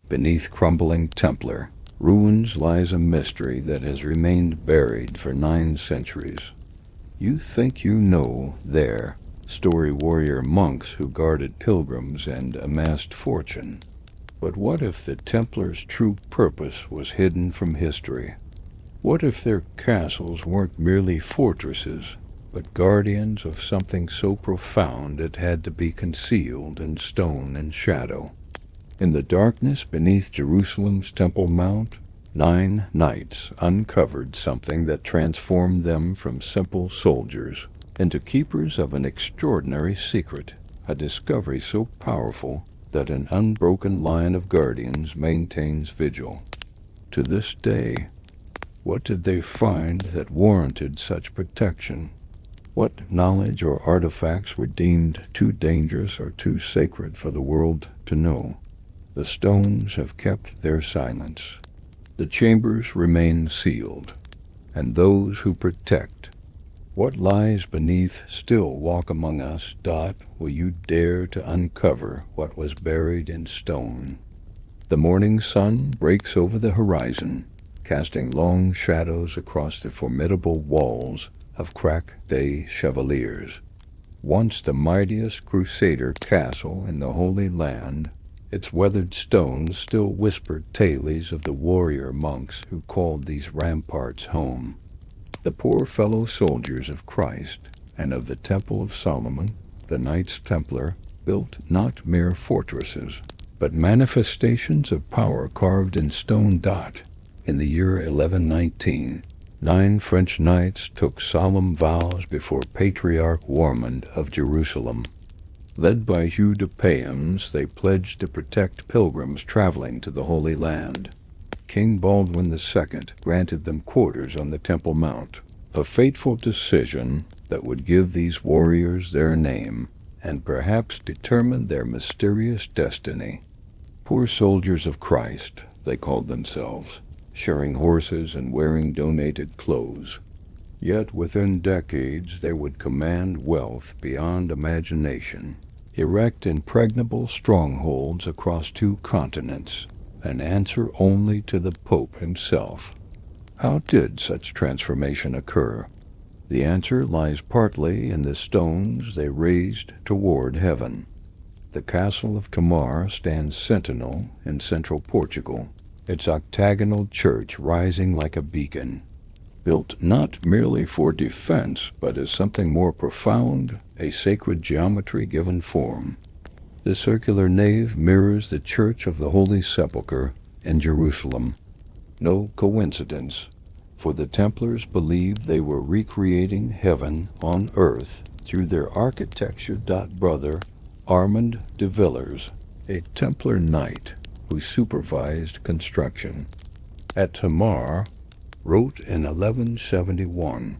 Beneath crumbling Templar ruins lies a mystery that has remained buried for 9 centuries. You think you know there, story warrior monks who guarded pilgrims and amassed fortune. But what if the Templars' true purpose was hidden from history? What if their castles weren't merely fortresses, but guardians of something so profound it had to be concealed in stone and shadow? In the darkness beneath Jerusalem's Temple Mount, 9 knights uncovered something that transformed them from simple soldiers into keepers of an extraordinary secret, a discovery so powerful that an unbroken line of guardians maintains vigil. To this day, what did they find that warranted such protection? What knowledge or artifacts were deemed too dangerous or too sacred for the world to know? The stones have kept their silence. The chambers remain sealed, and those who protect what lies beneath still walk among us. Will you dare to uncover what was buried in stone? The morning sun breaks over the horizon, casting long shadows across the formidable walls of crack-day chevaliers. Once the mightiest crusader castle in the Holy Land, its weathered stones still whispered tales of the warrior monks who called these ramparts home. The poor fellow soldiers of Christ and of the Temple of Solomon, the Knights Templar, built not mere fortresses, but manifestations of power carved in stone. In the year 1119, 9 French knights took solemn vows before Patriarch Warmond of Jerusalem. Led by Hugh de Payens, they pledged to protect pilgrims traveling to the Holy Land. King Baldwin II granted them quarters on the Temple Mount, a fateful decision that would give these warriors their name and perhaps determine their mysterious destiny. Poor soldiers of Christ, they called themselves, sharing horses and wearing donated clothes. Yet within decades they would command wealth beyond imagination, erect impregnable strongholds across 2 continents, and answer only to the Pope himself. How did such transformation occur? The answer lies partly in the stones they raised toward heaven. The castle of Tomar stands sentinel in central Portugal, its octagonal church rising like a beacon, built not merely for defense, but as something more profound, a sacred geometry given form. The circular nave mirrors the Church of the Holy Sepulchre in Jerusalem. No coincidence, for the Templars believed they were recreating heaven on earth through their architecture. Brother Armand de Villers, a Templar knight who supervised construction at Tamar, wrote in 1171,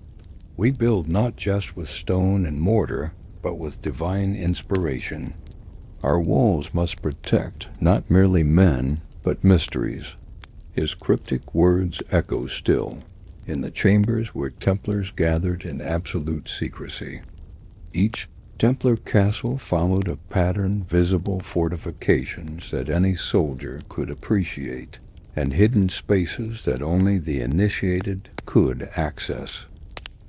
"We build not just with stone and mortar, but with divine inspiration. Our walls must protect not merely men, but mysteries." His cryptic words echo still in the chambers where Templars gathered in absolute secrecy. Each Templar castle followed a pattern, visible fortifications that any soldier could appreciate, and hidden spaces that only the initiated could access.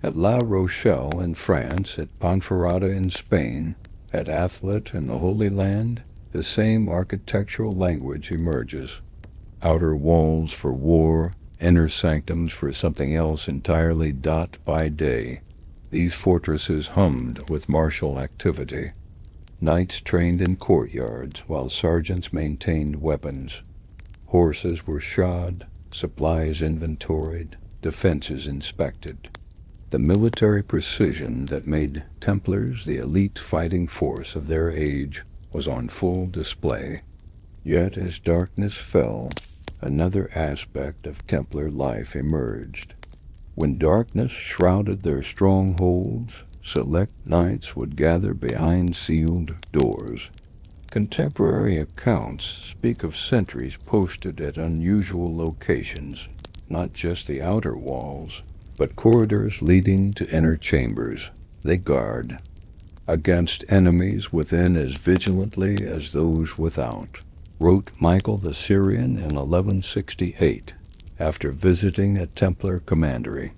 At La Rochelle in France, at Ponferrada in Spain, at Athlet in the Holy Land, the same architectural language emerges. Outer walls for war, inner sanctums for something else entirely. By day, these fortresses hummed with martial activity. Knights trained in courtyards while sergeants maintained weapons. Horses were shod, supplies inventoried, defenses inspected. The military precision that made Templars the elite fighting force of their age was on full display. Yet as darkness fell, another aspect of Templar life emerged. When darkness shrouded their strongholds, select knights would gather behind sealed doors. Contemporary accounts speak of sentries posted at unusual locations, not just the outer walls, but corridors leading to inner chambers. They guard against enemies within as vigilantly as those without. wrote Michael the Syrian in 1168, after visiting a Templar commandery.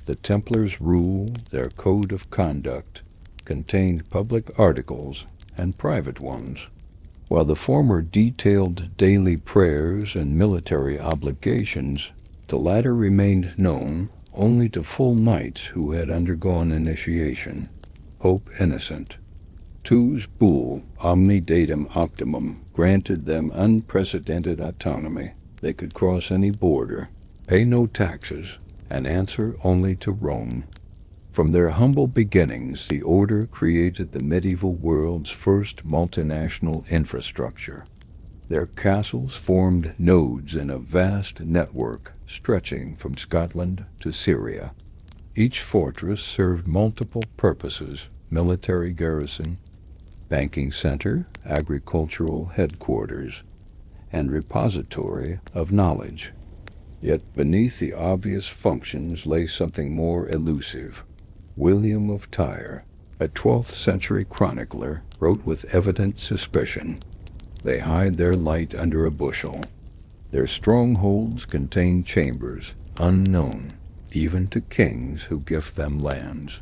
The Templars' rule, their code of conduct, contained public articles and private ones. While the former detailed daily prayers and military obligations, the latter remained known only to full knights who had undergone initiation. Pope Innocent II's bull, Omni Datum Optimum, granted them unprecedented autonomy. They could cross any border, pay no taxes, and answer only to Rome. From their humble beginnings, the order created the medieval world's first multinational infrastructure. Their castles formed nodes in a vast network stretching from Scotland to Syria. Each fortress served multiple purposes: military garrison, banking center, agricultural headquarters, and repository of knowledge. Yet beneath the obvious functions lay something more elusive. William of Tyre, a 12th century chronicler, wrote with evident suspicion, "They hide their light under a bushel. Their strongholds contain chambers unknown even to kings who gift them lands."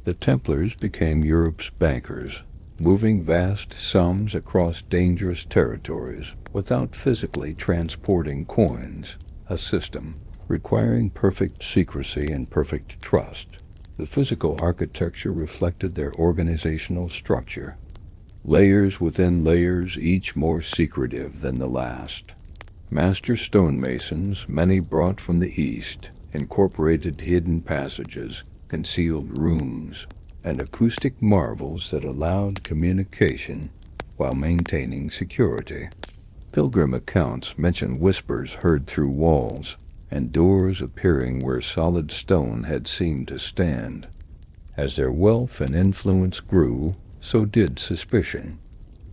The Templars became Europe's bankers, moving vast sums across dangerous territories without physically transporting coins, a system requiring perfect secrecy and perfect trust. The physical architecture reflected their organizational structure, layers within layers, each more secretive than the last. Master stonemasons, many brought from the East, incorporated hidden passages, concealed rooms, and acoustic marvels that allowed communication while maintaining security. Pilgrim accounts mention whispers heard through walls, and doors appearing where solid stone had seemed to stand. As their wealth and influence grew, so did suspicion.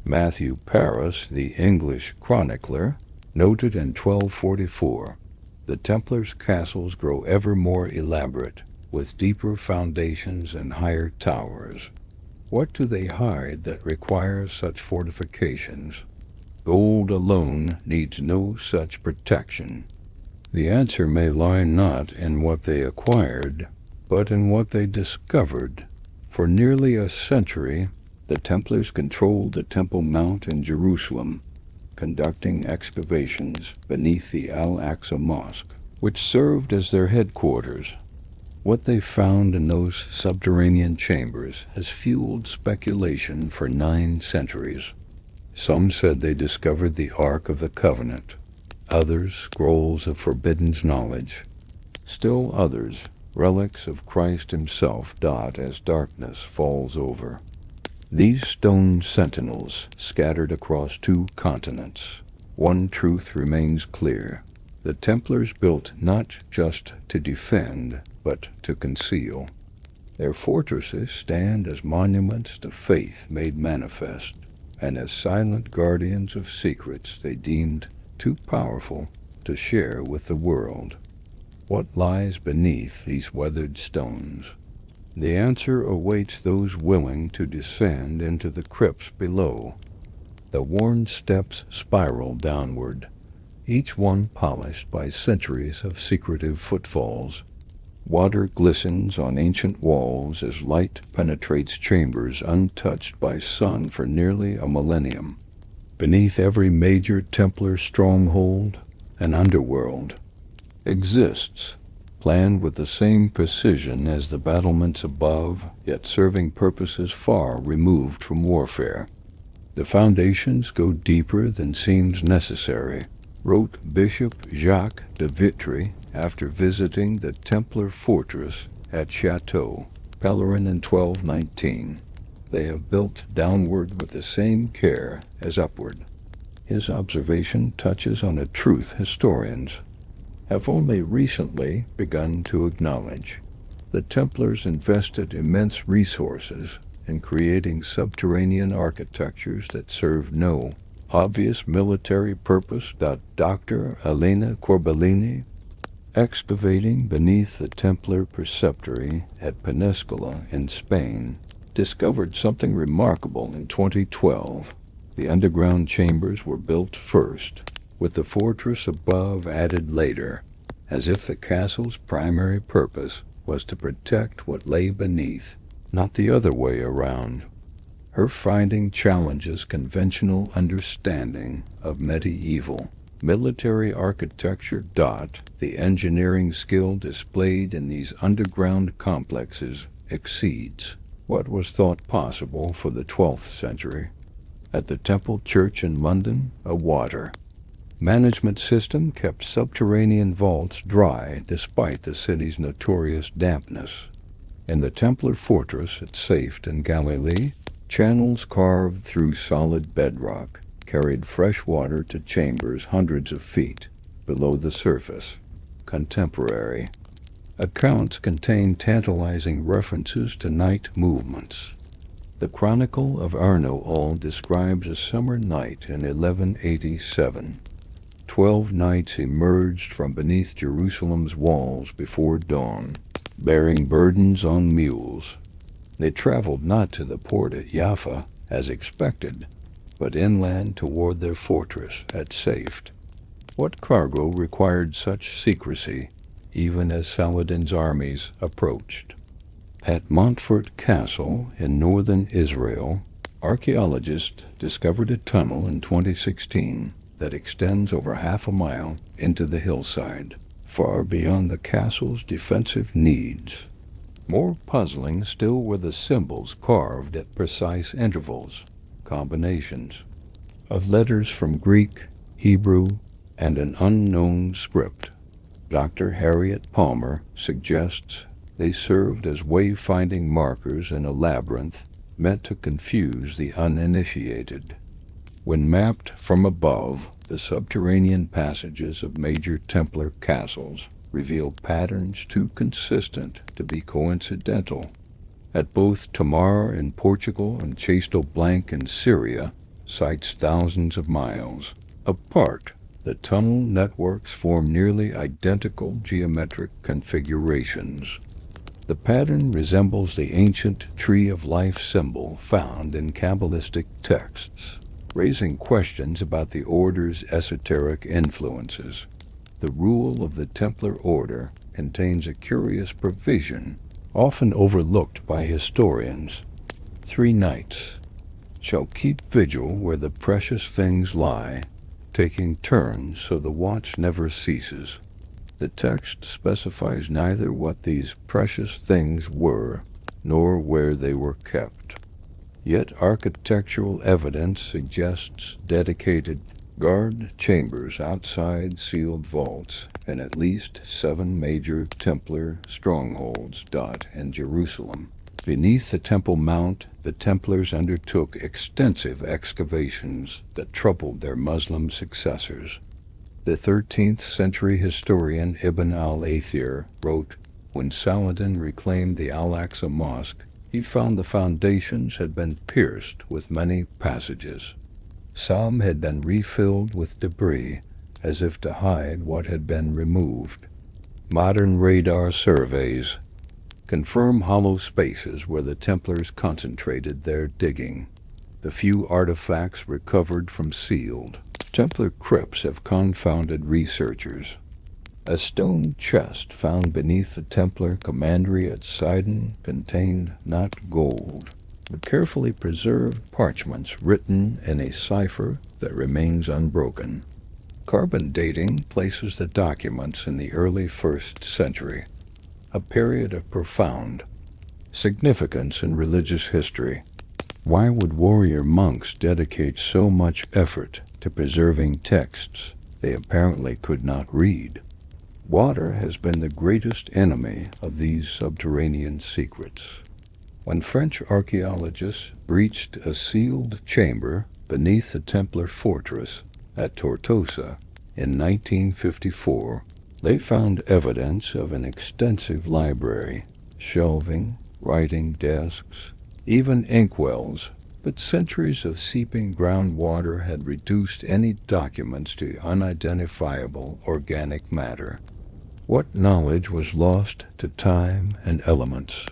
Matthew Paris, the English chronicler, noted in 1244, "The Templars' castles grow ever more elaborate, with deeper foundations and higher towers. What do they hide that requires such fortifications? Gold alone needs no such protection." The answer may lie not in what they acquired, but in what they discovered. For nearly a century, the Templars controlled the Temple Mount in Jerusalem, conducting excavations beneath the Al-Aqsa Mosque, which served as their headquarters. What they found in those subterranean chambers has fueled speculation for 9 centuries. Some said they discovered the Ark of the Covenant, others scrolls of forbidden knowledge. Still others, relics of Christ himself, dot as darkness falls over. These stone sentinels, scattered across 2 continents, one truth remains clear. The Templars built not just to defend, but to conceal. Their fortresses stand as monuments to faith made manifest, and as silent guardians of secrets they deemed too powerful to share with the world. What lies beneath these weathered stones? The answer awaits those willing to descend into the crypts below. The worn steps spiral downward, each one polished by centuries of secretive footfalls. Water glistens on ancient walls as light penetrates chambers untouched by sun for nearly a millennium. Beneath every major Templar stronghold, an underworld exists, planned with the same precision as the battlements above, yet serving purposes far removed from warfare. "The foundations go deeper than seems necessary," wrote Bishop Jacques de Vitry after visiting the Templar fortress at Château Pellerin in 1219. "They have built downward with the same care as upward." His observation touches on a truth historians have only recently begun to acknowledge. The Templars invested immense resources in creating subterranean architectures that served no obvious military purpose. Dr. Elena Corbellini, excavating beneath the Templar preceptory at Peníscola in Spain, discovered something remarkable in 2012. The underground chambers were built first, with the fortress above added later, as if the castle's primary purpose was to protect what lay beneath, not the other way around. Her finding challenges conventional understanding of medieval military architecture. The engineering skill displayed in these underground complexes exceeds what was thought possible for the 12th century. At the Temple Church in London, a water management system kept subterranean vaults dry despite the city's notorious dampness. In the Templar fortress at Safed in Galilee, channels carved through solid bedrock carried fresh water to chambers hundreds of feet below the surface. Contemporary accounts contain tantalizing references to night movements. The Chronicle of Arnaud describes a summer night in 1187. 12 knights emerged from beneath Jerusalem's walls before dawn, bearing burdens on mules. They traveled not to the port at Jaffa, as expected, but inland toward their fortress at Safed. What cargo required such secrecy, even as Saladin's armies approached? At Montfort Castle in northern Israel, archaeologists discovered a tunnel in 2016 that extends over half a mile into the hillside, far beyond the castle's defensive needs. More puzzling still were the symbols carved at precise intervals, combinations of letters from Greek, Hebrew, and an unknown script. Dr. Harriet Palmer suggests they served as wayfinding markers in a labyrinth meant to confuse the uninitiated. When mapped from above, the subterranean passages of major Templar castles reveal patterns too consistent to be coincidental. At both Tamar in Portugal and Chasteau Blanc in Syria, sites thousands of miles apart, the tunnel networks form nearly identical geometric configurations. The pattern resembles the ancient tree of life symbol found in Kabbalistic texts, raising questions about the order's esoteric influences. The rule of the Templar order contains a curious provision, often overlooked by historians. 3 knights shall keep vigil where the precious things lie, taking turns so the watch never ceases. The text specifies neither what these precious things were, nor where they were kept. Yet architectural evidence suggests dedicated guard chambers outside sealed vaults in at least 7 major Templar strongholds. In Jerusalem. Beneath the Temple Mount, the Templars undertook extensive excavations that troubled their Muslim successors. The 13th century historian Ibn al-Athir wrote, when Saladin reclaimed the Al-Aqsa Mosque, he found the foundations had been pierced with many passages. Some had been refilled with debris, as if to hide what had been removed. Modern radar surveys confirm hollow spaces where the Templars concentrated their digging. The few artifacts recovered from sealed Templar crypts have confounded researchers. A stone chest found beneath the Templar commandery at Sidon contained not gold, but carefully preserved parchments written in a cipher that remains unbroken. Carbon dating places the documents in the early 1st century, a period of profound significance in religious history. Why would warrior monks dedicate so much effort to preserving texts they apparently could not read? Water has been the greatest enemy of these subterranean secrets. When French archaeologists breached a sealed chamber beneath the Templar fortress at Tortosa in 1954, they found evidence of an extensive library, shelving, writing desks, even inkwells, but centuries of seeping groundwater had reduced any documents to unidentifiable organic matter. What knowledge was lost to time and elements?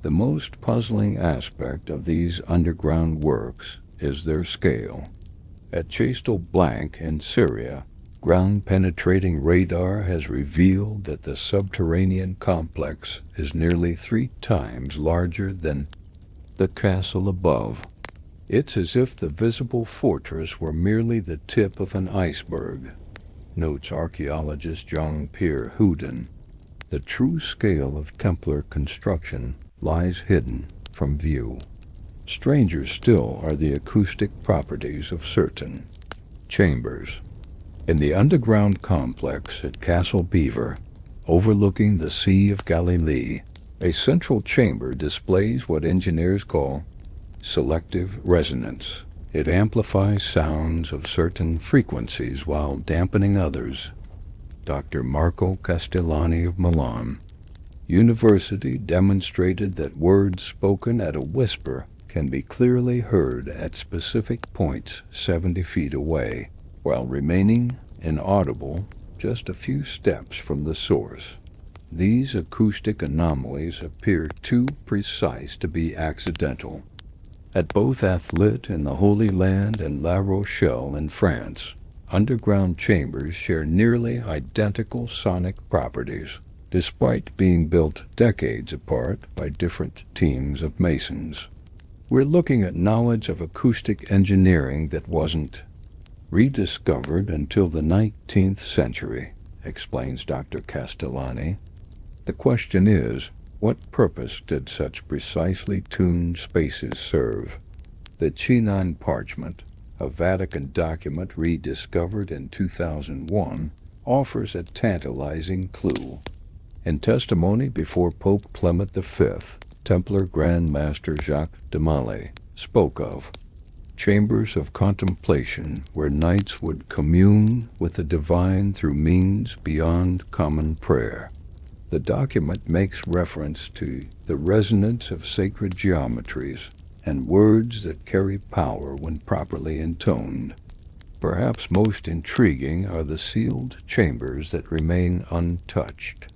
The most puzzling aspect of these underground works is their scale. At Chastel Blanc in Syria, ground-penetrating radar has revealed that the subterranean complex is nearly 3 times larger than the castle above. It's as if the visible fortress were merely the tip of an iceberg, notes archaeologist Jean-Pierre Houdin. The true scale of Templar construction lies hidden from view. Stranger still are the acoustic properties of certain chambers. In the underground complex at Castle Beaver, overlooking the Sea of Galilee, a central chamber displays what engineers call selective resonance. It amplifies sounds of certain frequencies while dampening others. Dr. Marco Castellani of Milan University demonstrated that words spoken at a whisper can be clearly heard at specific points 70 feet away, while remaining inaudible just a few steps from the source. These acoustic anomalies appear too precise to be accidental. At both Athlit in the Holy Land and La Rochelle in France, underground chambers share nearly identical sonic properties, despite being built decades apart by different teams of masons. We're looking at knowledge of acoustic engineering that wasn't rediscovered until the 19th century, explains Dr. Castellani. The question is, what purpose did such precisely tuned spaces serve? The Chinon parchment, a Vatican document rediscovered in 2001, offers a tantalizing clue. In testimony before Pope Clement V, Templar Grand Master Jacques de Molay spoke of chambers of contemplation where knights would commune with the divine through means beyond common prayer. The document makes reference to the resonance of sacred geometries and words that carry power when properly intoned. Perhaps most intriguing are the sealed chambers that remain untouched.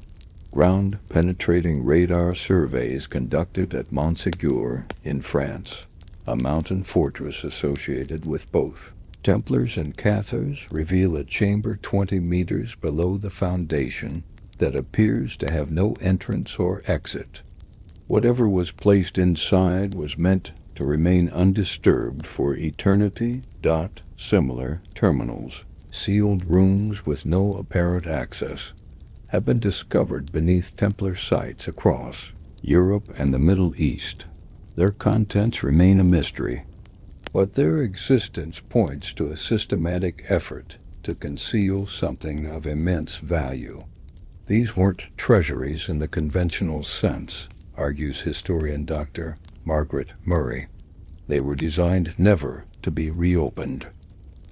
Ground-penetrating radar surveys conducted at Montségur in France, a mountain fortress associated with both Templars and Cathars, reveal a chamber 20 meters below the foundation that appears to have no entrance or exit. Whatever was placed inside was meant to remain undisturbed for eternity. Similar terminals, sealed rooms with no apparent access, have been discovered beneath Templar sites across Europe and the Middle East. Their contents remain a mystery, but their existence points to a systematic effort to conceal something of immense value. These weren't treasuries in the conventional sense, argues historian Dr. Margaret Murray. They were designed never to be reopened.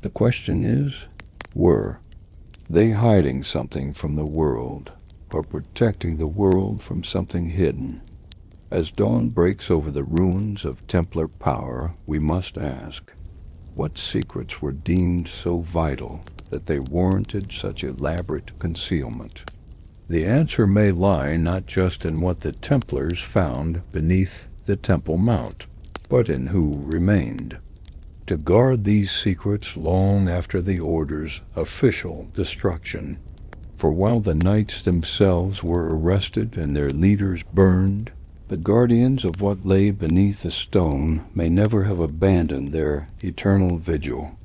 The question is, were they hiding something from the world, or protecting the world from something hidden? As dawn breaks over the ruins of Templar power, we must ask, what secrets were deemed so vital that they warranted such elaborate concealment? The answer may lie not just in what the Templars found beneath the Temple Mount, but in who remained to guard these secrets long after the Order's official destruction. For while the knights themselves were arrested and their leaders burned, the guardians of what lay beneath the stone may never have abandoned their eternal vigil.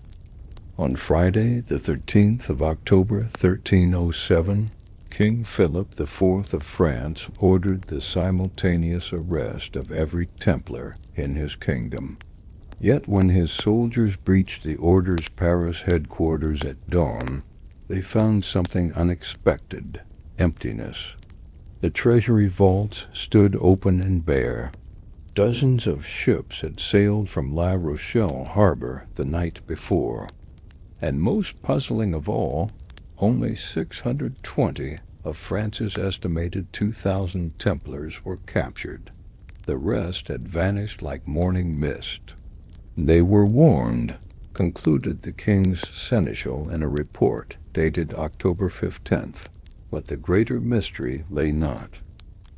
On Friday, the 13th of October, 1307, King Philip IV of France ordered the simultaneous arrest of every Templar in his kingdom. Yet when his soldiers breached the Order's Paris headquarters at dawn, they found something unexpected: emptiness. The treasury vaults stood open and bare. Dozens of ships had sailed from La Rochelle harbor the night before, and most puzzling of all, only 620 of France's estimated 2,000 Templars were captured. The rest had vanished like morning mist. They were warned, concluded the king's seneschal in a report dated October 15th, but the greater mystery lay not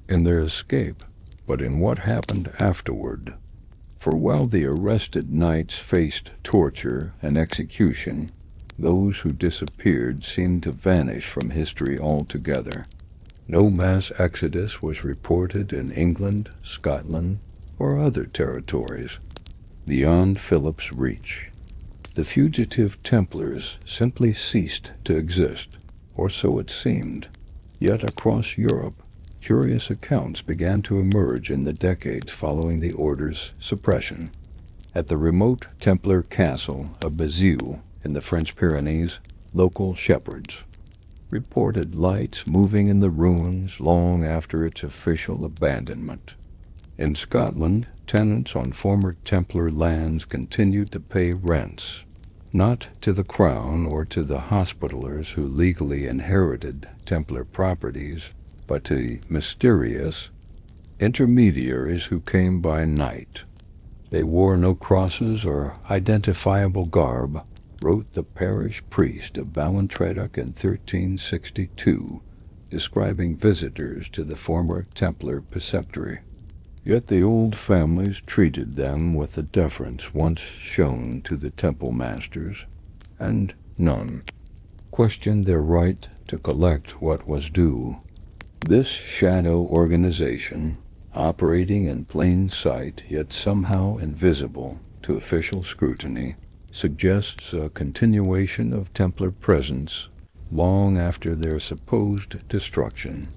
in their escape, but in what happened afterward. For while the arrested knights faced torture and execution, those who disappeared seemed to vanish from history altogether. No mass exodus was reported in England, Scotland, or other territories beyond Philip's reach. The fugitive Templars simply ceased to exist, or so it seemed. Yet across Europe, curious accounts began to emerge in the decades following the order's suppression. At the remote Templar castle of Bézieux in the French Pyrenees, local shepherds reported lights moving in the ruins long after its official abandonment. In Scotland, tenants on former Templar lands continued to pay rents, not to the crown or to the hospitallers who legally inherited Templar properties, but to mysterious intermediaries who came by night. They wore no crosses or identifiable garb, wrote the parish priest of Ballantradock in 1362, describing visitors to the former Templar preceptory. Yet the old families treated them with the deference once shown to the temple masters, and none questioned their right to collect what was due. This shadow organization, operating in plain sight yet somehow invisible to official scrutiny, suggests a continuation of Templar presence long after their supposed destruction.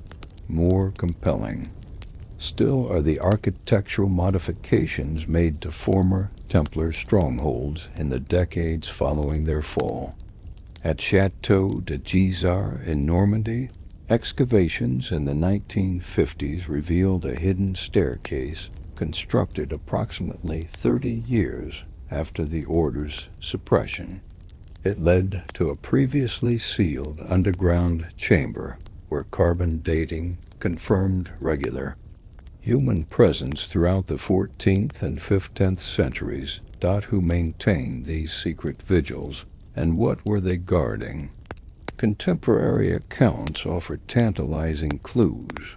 More compelling still are the architectural modifications made to former Templar strongholds in the decades following their fall. At Chateau de Gisars in Normandy, excavations in the 1950s revealed a hidden staircase constructed approximately 30 years after the order's suppression. It led to a previously sealed underground chamber where carbon dating confirmed regular human presence throughout the 14th and 15th centuries. Who maintained these secret vigils, and what were they guarding? Contemporary accounts offer tantalizing clues.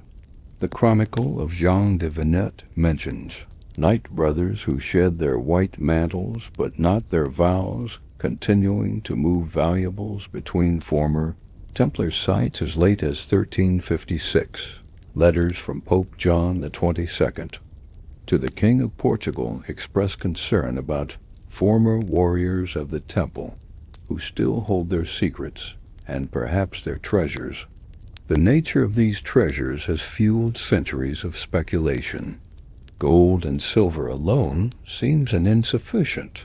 The Chronicle of Jean de Venette mentions knight brothers who shed their white mantles but not their vows, continuing to move valuables between former Templar sites as late as 1356. Letters from Pope John the 22nd to the King of Portugal express concern about former warriors of the temple who still hold their secrets and perhaps their treasures. The nature of these treasures has fueled centuries of speculation. Gold and silver alone seems an insufficient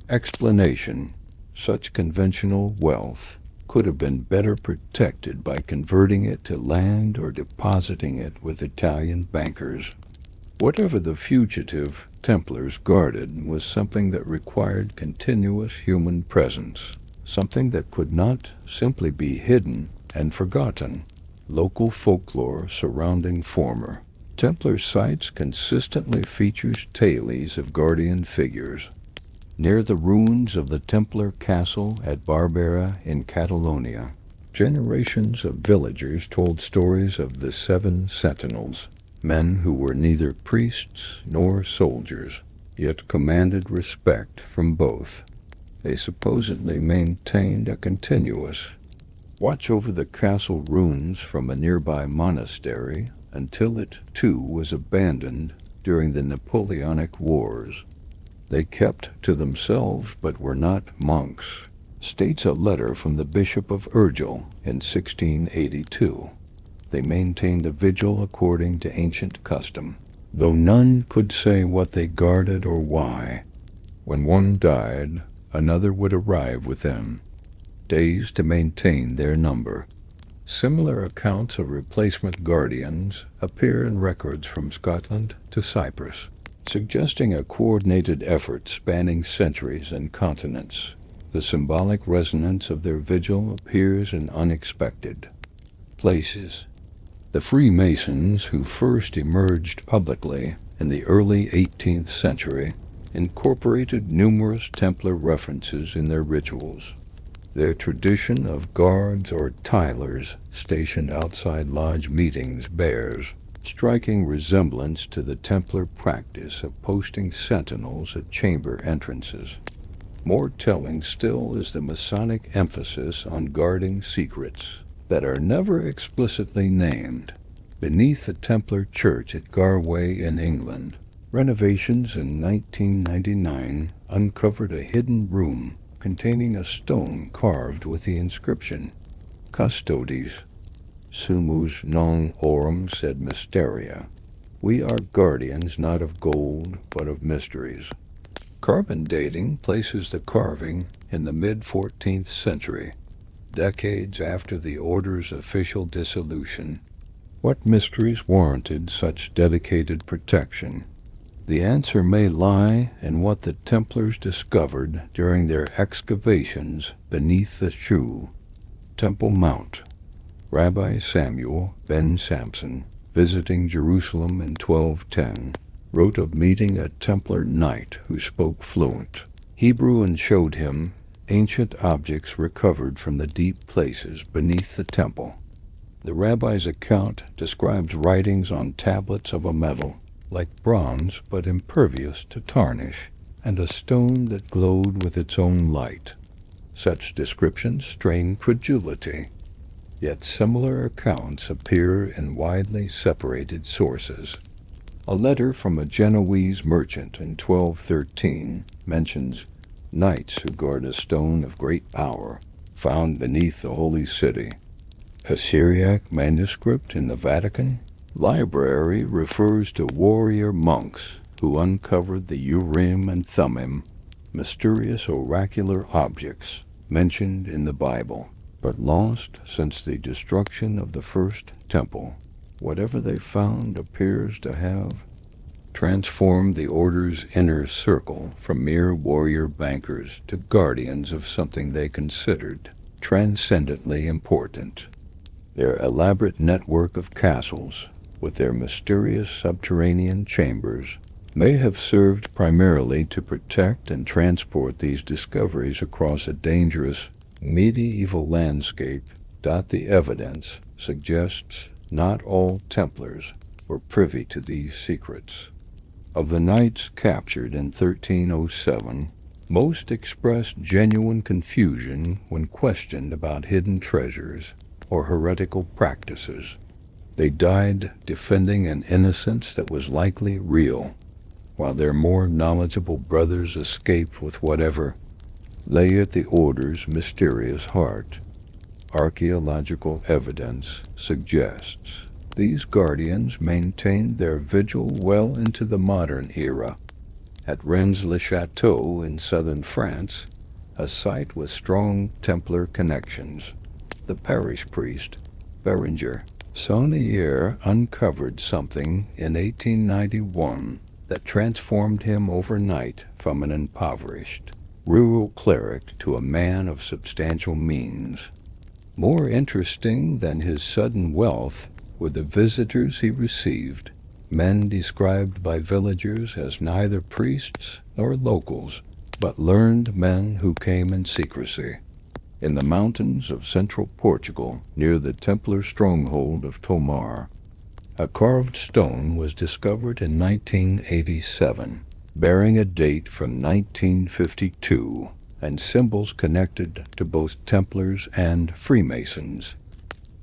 explanation. Such conventional wealth could have been better protected by converting it to land or depositing it with Italian bankers. Whatever the fugitive Templars guarded was something that required continuous human presence, something that could not simply be hidden and forgotten. Local folklore surrounding former Templar sites consistently features tales of guardian figures. Near the ruins of the Templar castle at Barbera in Catalonia, generations of villagers told stories of the 7 sentinels, men who were neither priests nor soldiers, yet commanded respect from both. They supposedly maintained a continuous watch over the castle ruins from a nearby monastery until it, too, was abandoned during the Napoleonic Wars. They kept to themselves but were not monks, states a letter from the Bishop of Urgel in 1682. They maintained a vigil according to ancient custom, though none could say what they guarded or why. When one died, another would arrive with them, days to maintain their number. Similar accounts of replacement guardians appear in records from Scotland to Cyprus, suggesting a coordinated effort spanning centuries and continents. The symbolic resonance of their vigil appears in unexpected places. The Freemasons, who first emerged publicly in the early 18th century, incorporated numerous Templar references in their rituals. Their tradition of guards or tilers stationed outside lodge meetings bears striking resemblance to the Templar practice of posting sentinels at chamber entrances. More telling still is the Masonic emphasis on guarding secrets that are never explicitly named. Beneath the Templar church at Garway in England, renovations in 1999 uncovered a hidden room containing a stone carved with the inscription, Custodes, sumus non aurum sed mysteria. We are guardians not of gold, but of mysteries. Carbon dating places the carving in the mid-14th century, decades after the order's official dissolution. What mysteries warranted such dedicated protection? The answer may lie in what the Templars discovered during their excavations beneath the Shoe Temple Mount. Rabbi Samuel ben Samson, visiting Jerusalem in 1210, wrote of meeting a Templar knight who spoke fluent Hebrew and showed him ancient objects recovered from the deep places beneath the temple. The rabbi's account describes writings on tablets of a metal, like bronze but impervious to tarnish, and a stone that glowed with its own light. Such descriptions strain credulity, yet similar accounts appear in widely separated sources. A letter from a Genoese merchant in 1213 mentions knights who guard a stone of great power found beneath the holy city. A Syriac manuscript in the Vatican library refers to warrior monks who uncovered the Urim and Thummim, mysterious oracular objects mentioned in the Bible, but lost since the destruction of the first temple. Whatever they found appears to have transformed the order's inner circle from mere warrior bankers to guardians of something they considered transcendently important. Their elaborate network of castles, with their mysterious subterranean chambers, may have served primarily to protect and transport these discoveries across a dangerous medieval landscape. The evidence suggests not all Templars were privy to these secrets. Of the knights captured in 1307, most expressed genuine confusion when questioned about hidden treasures or heretical practices. They died defending an innocence that was likely real, while their more knowledgeable brothers escaped with whatever lay at the order's mysterious heart. Archaeological evidence suggests these guardians maintained their vigil well into the modern era. At Rennes-le-Château in southern France, a site with strong Templar connections, the parish priest, Berenger Saunier, uncovered something in 1891 that transformed him overnight from an impoverished rural cleric to a man of substantial means. More interesting than his sudden wealth were the visitors he received, men described by villagers as neither priests nor locals, but learned men who came in secrecy. In the mountains of central Portugal, near the Templar stronghold of Tomar, a carved stone was discovered in 1987, bearing a date from 1952 and symbols connected to both Templars and Freemasons.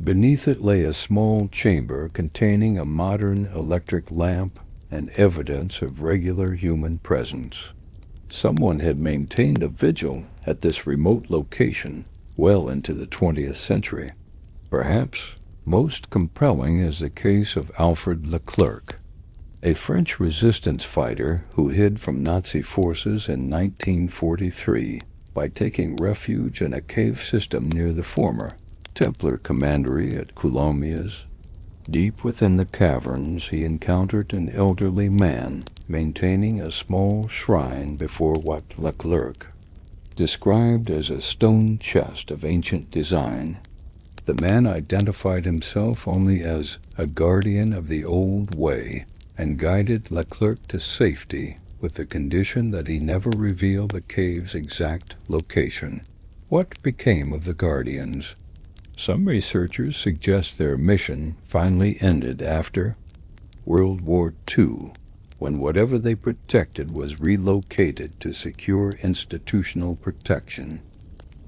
Beneath it lay a small chamber containing a modern electric lamp and evidence of regular human presence. Someone had maintained a vigil at this remote location well into the 20th century. Perhaps most compelling is the case of Alfred Leclerc, a French resistance fighter who hid from Nazi forces in 1943 by taking refuge in a cave system near the former Templar commandery at Coulommiers. Deep within the caverns, he encountered an elderly man maintaining a small shrine before what Leclerc described as a stone chest of ancient design. The man identified himself only as a guardian of the old way and guided Leclerc to safety with the condition that he never reveal the cave's exact location. What became of the guardians? Some researchers suggest their mission finally ended after World War II, when whatever they protected was relocated to secure institutional protection.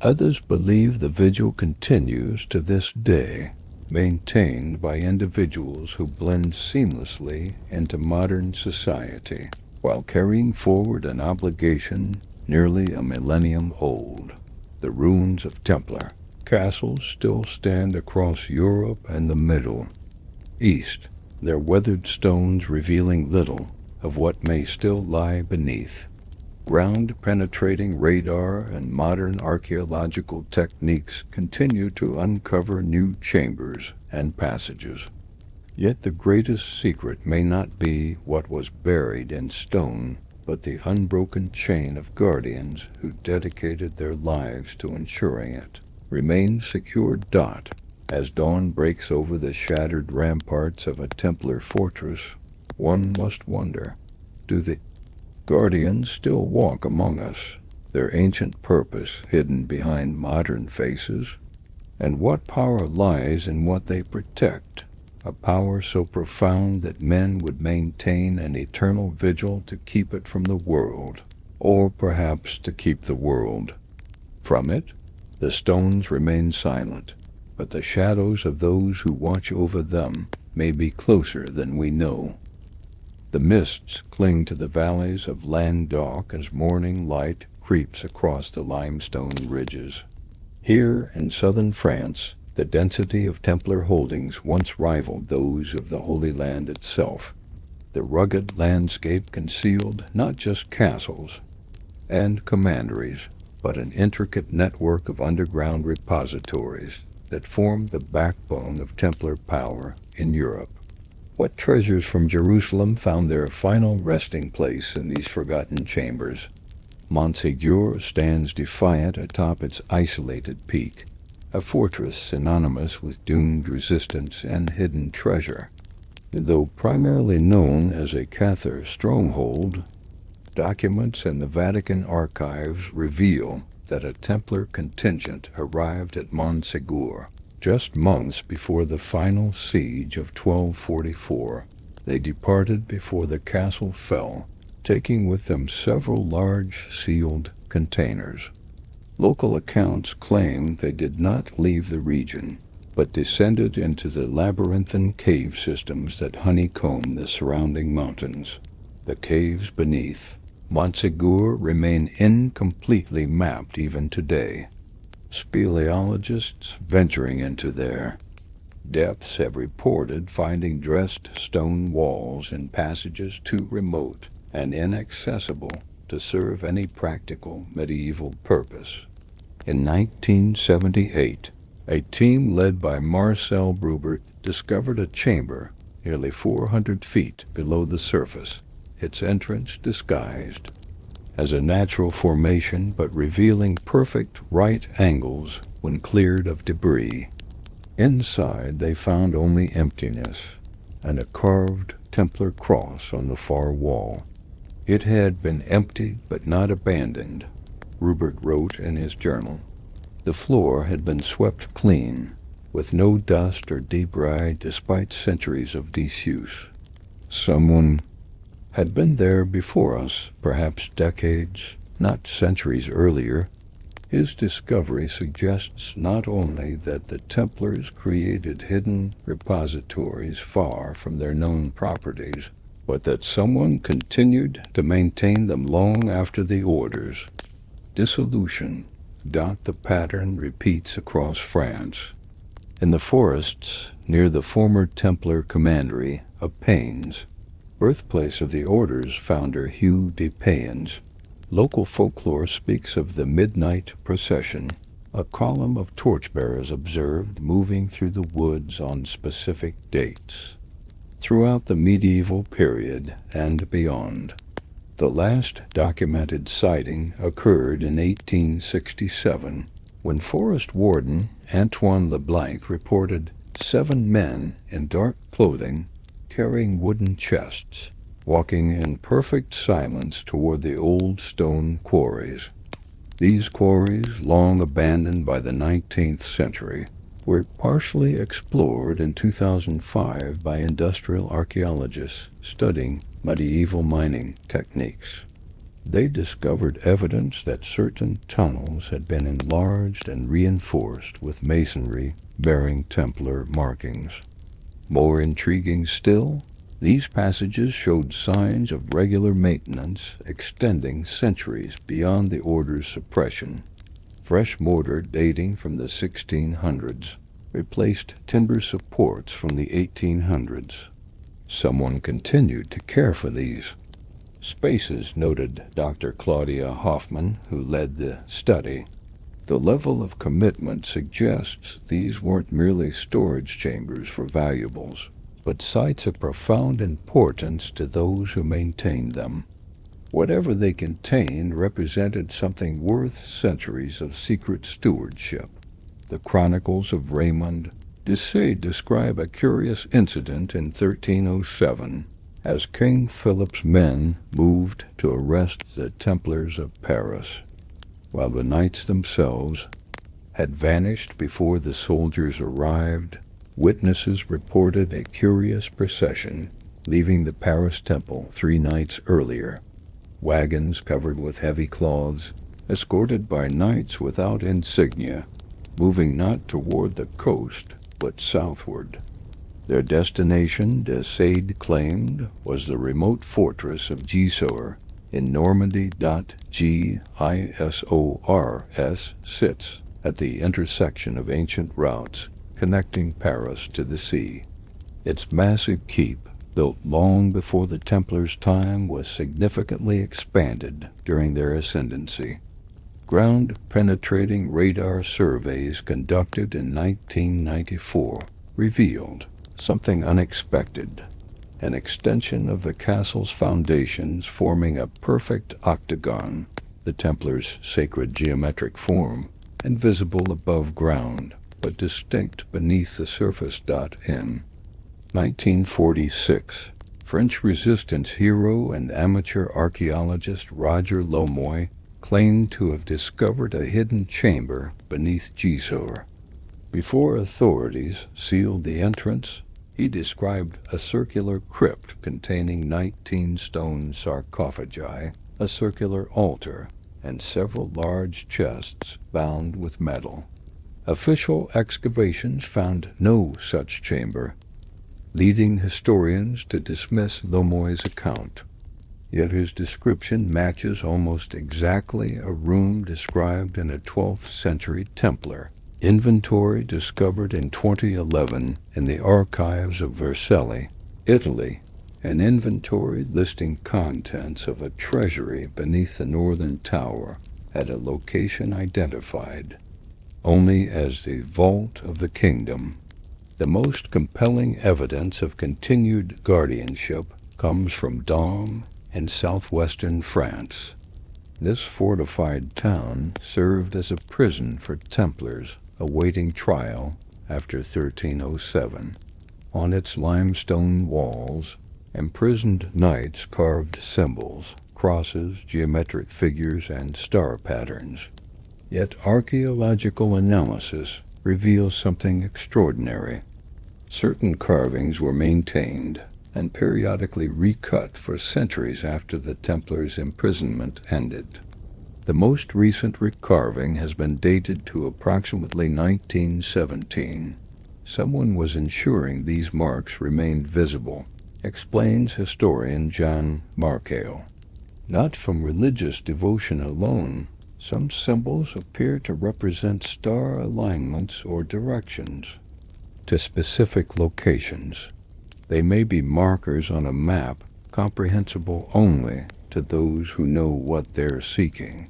Others believe the vigil continues to this day, maintained by individuals who blend seamlessly into modern society, while carrying forward an obligation nearly a millennium old. The ruins of Templar castles still stand across Europe and the Middle East, their weathered stones revealing little of what may still lie beneath. Ground-penetrating radar and modern archaeological techniques continue to uncover new chambers and passages. Yet the greatest secret may not be what was buried in stone, but the unbroken chain of guardians who dedicated their lives to ensuring it remains secure. As dawn breaks over the shattered ramparts of a Templar fortress, one must wonder, do the Guardians still walk among us, their ancient purpose hidden behind modern faces? And what power lies in what they protect? A power so profound that men would maintain an eternal vigil to keep it from the world, or perhaps to keep the world from it? The stones remain silent, but the shadows of those who watch over them may be closer than we know. The mists cling to the valleys of Languedoc as morning light creeps across the limestone ridges. Here in southern France, the density of Templar holdings once rivaled those of the Holy Land itself. The rugged landscape concealed not just castles and commanderies, but an intricate network of underground repositories that formed the backbone of Templar power in Europe. What treasures from Jerusalem found their final resting place in these forgotten chambers? Montségur stands defiant atop its isolated peak, a fortress synonymous with doomed resistance and hidden treasure. Though primarily known as a Cathar stronghold, documents in the Vatican archives reveal that a Templar contingent arrived at Montségur just months before the final siege of 1244. They departed before the castle fell, taking with them several large sealed containers. Local accounts claim they did not leave the region, but descended into the labyrinthine cave systems that honeycomb the surrounding mountains. The caves beneath Montségur remain incompletely mapped even today. Speleologists venturing into their depths have reported finding dressed stone walls and passages too remote and inaccessible to serve any practical medieval purpose. In 1978, a team led by Marcel Brubert discovered a chamber nearly 400 feet below the surface, its entrance disguised as a natural formation but revealing perfect right angles when cleared of debris. Inside they found only emptiness and a carved Templar cross on the far wall. It had been emptied but not abandoned, Rupert wrote in his journal. The floor had been swept clean, with no dust or debris despite centuries of disuse. Someone had been there before us, perhaps decades, not centuries earlier. His discovery suggests not only that the Templars created hidden repositories far from their known properties, but that someone continued to maintain them long after the orders. Dissolution. The pattern repeats across France. In the forests near the former Templar commandery of Paynes, birthplace of the order's founder Hugh de Payens, local folklore speaks of the midnight procession, a column of torchbearers observed moving through the woods on specific dates. Throughout the medieval period and beyond, the last documented sighting occurred in 1867, when forest warden Antoine Leblanc reported 7 men in dark clothing carrying wooden chests, walking in perfect silence toward the old stone quarries. These quarries, long abandoned by the 19th century, were partially explored in 2005 by industrial archaeologists studying medieval mining techniques. They discovered evidence that certain tunnels had been enlarged and reinforced with masonry bearing Templar markings. More intriguing still, these passages showed signs of regular maintenance extending centuries beyond the order's suppression. Fresh mortar dating from the 1600s replaced timber supports from the 1800s. Someone continued to care for these spaces, noted Dr. Claudia Hoffman, who led the study. The level of commitment suggests these weren't merely storage chambers for valuables, but sites of profound importance to those who maintained them. Whatever they contained represented something worth centuries of secret stewardship. The Chronicles of Raymond de Sade describe a curious incident in 1307 as King Philip's men moved to arrest the Templars of Paris. While the knights themselves had vanished before the soldiers arrived, witnesses reported a curious procession leaving the Paris temple 3 nights earlier. Wagons covered with heavy cloths, escorted by knights without insignia, moving not toward the coast but southward. Their destination, de Sade claimed, was the remote fortress of Gisors in Normandy. Gisors sits at the intersection of ancient routes connecting Paris to the sea. Its massive keep, built long before the Templars' time, was significantly expanded during their ascendancy. Ground-penetrating radar surveys conducted in 1994 revealed something unexpected: an extension of the castle's foundations forming a perfect octagon, the Templars' sacred geometric form, and visible above ground, but distinct beneath the surface. In 1946, French resistance hero and amateur archaeologist Roger Lomoy claimed to have discovered a hidden chamber beneath Gisors. Before authorities sealed the entrance, he described a circular crypt containing 19 stone sarcophagi, a circular altar, and several large chests bound with metal. Official excavations found no such chamber, leading historians to dismiss Lomoy's account. Yet his description matches almost exactly a room described in a 12th century Templar inventory discovered in 2011 in the archives of Vercelli, Italy, an inventory listing contents of a treasury beneath the northern tower at a location identified only as the Vault of the Kingdom. The most compelling evidence of continued guardianship comes from Dom in southwestern France. This fortified town served as a prison for Templars awaiting trial after 1307. On its limestone walls, imprisoned knights carved symbols, crosses, geometric figures, and star patterns. Yet archaeological analysis reveals something extraordinary. Certain carvings were maintained and periodically recut for centuries after the Templars' imprisonment ended. The most recent recarving has been dated to approximately 1917. Someone was ensuring these marks remained visible, explains historian John Markale. Not from religious devotion alone, some symbols appear to represent star alignments or directions to specific locations. They may be markers on a map comprehensible only to those who know what they're seeking.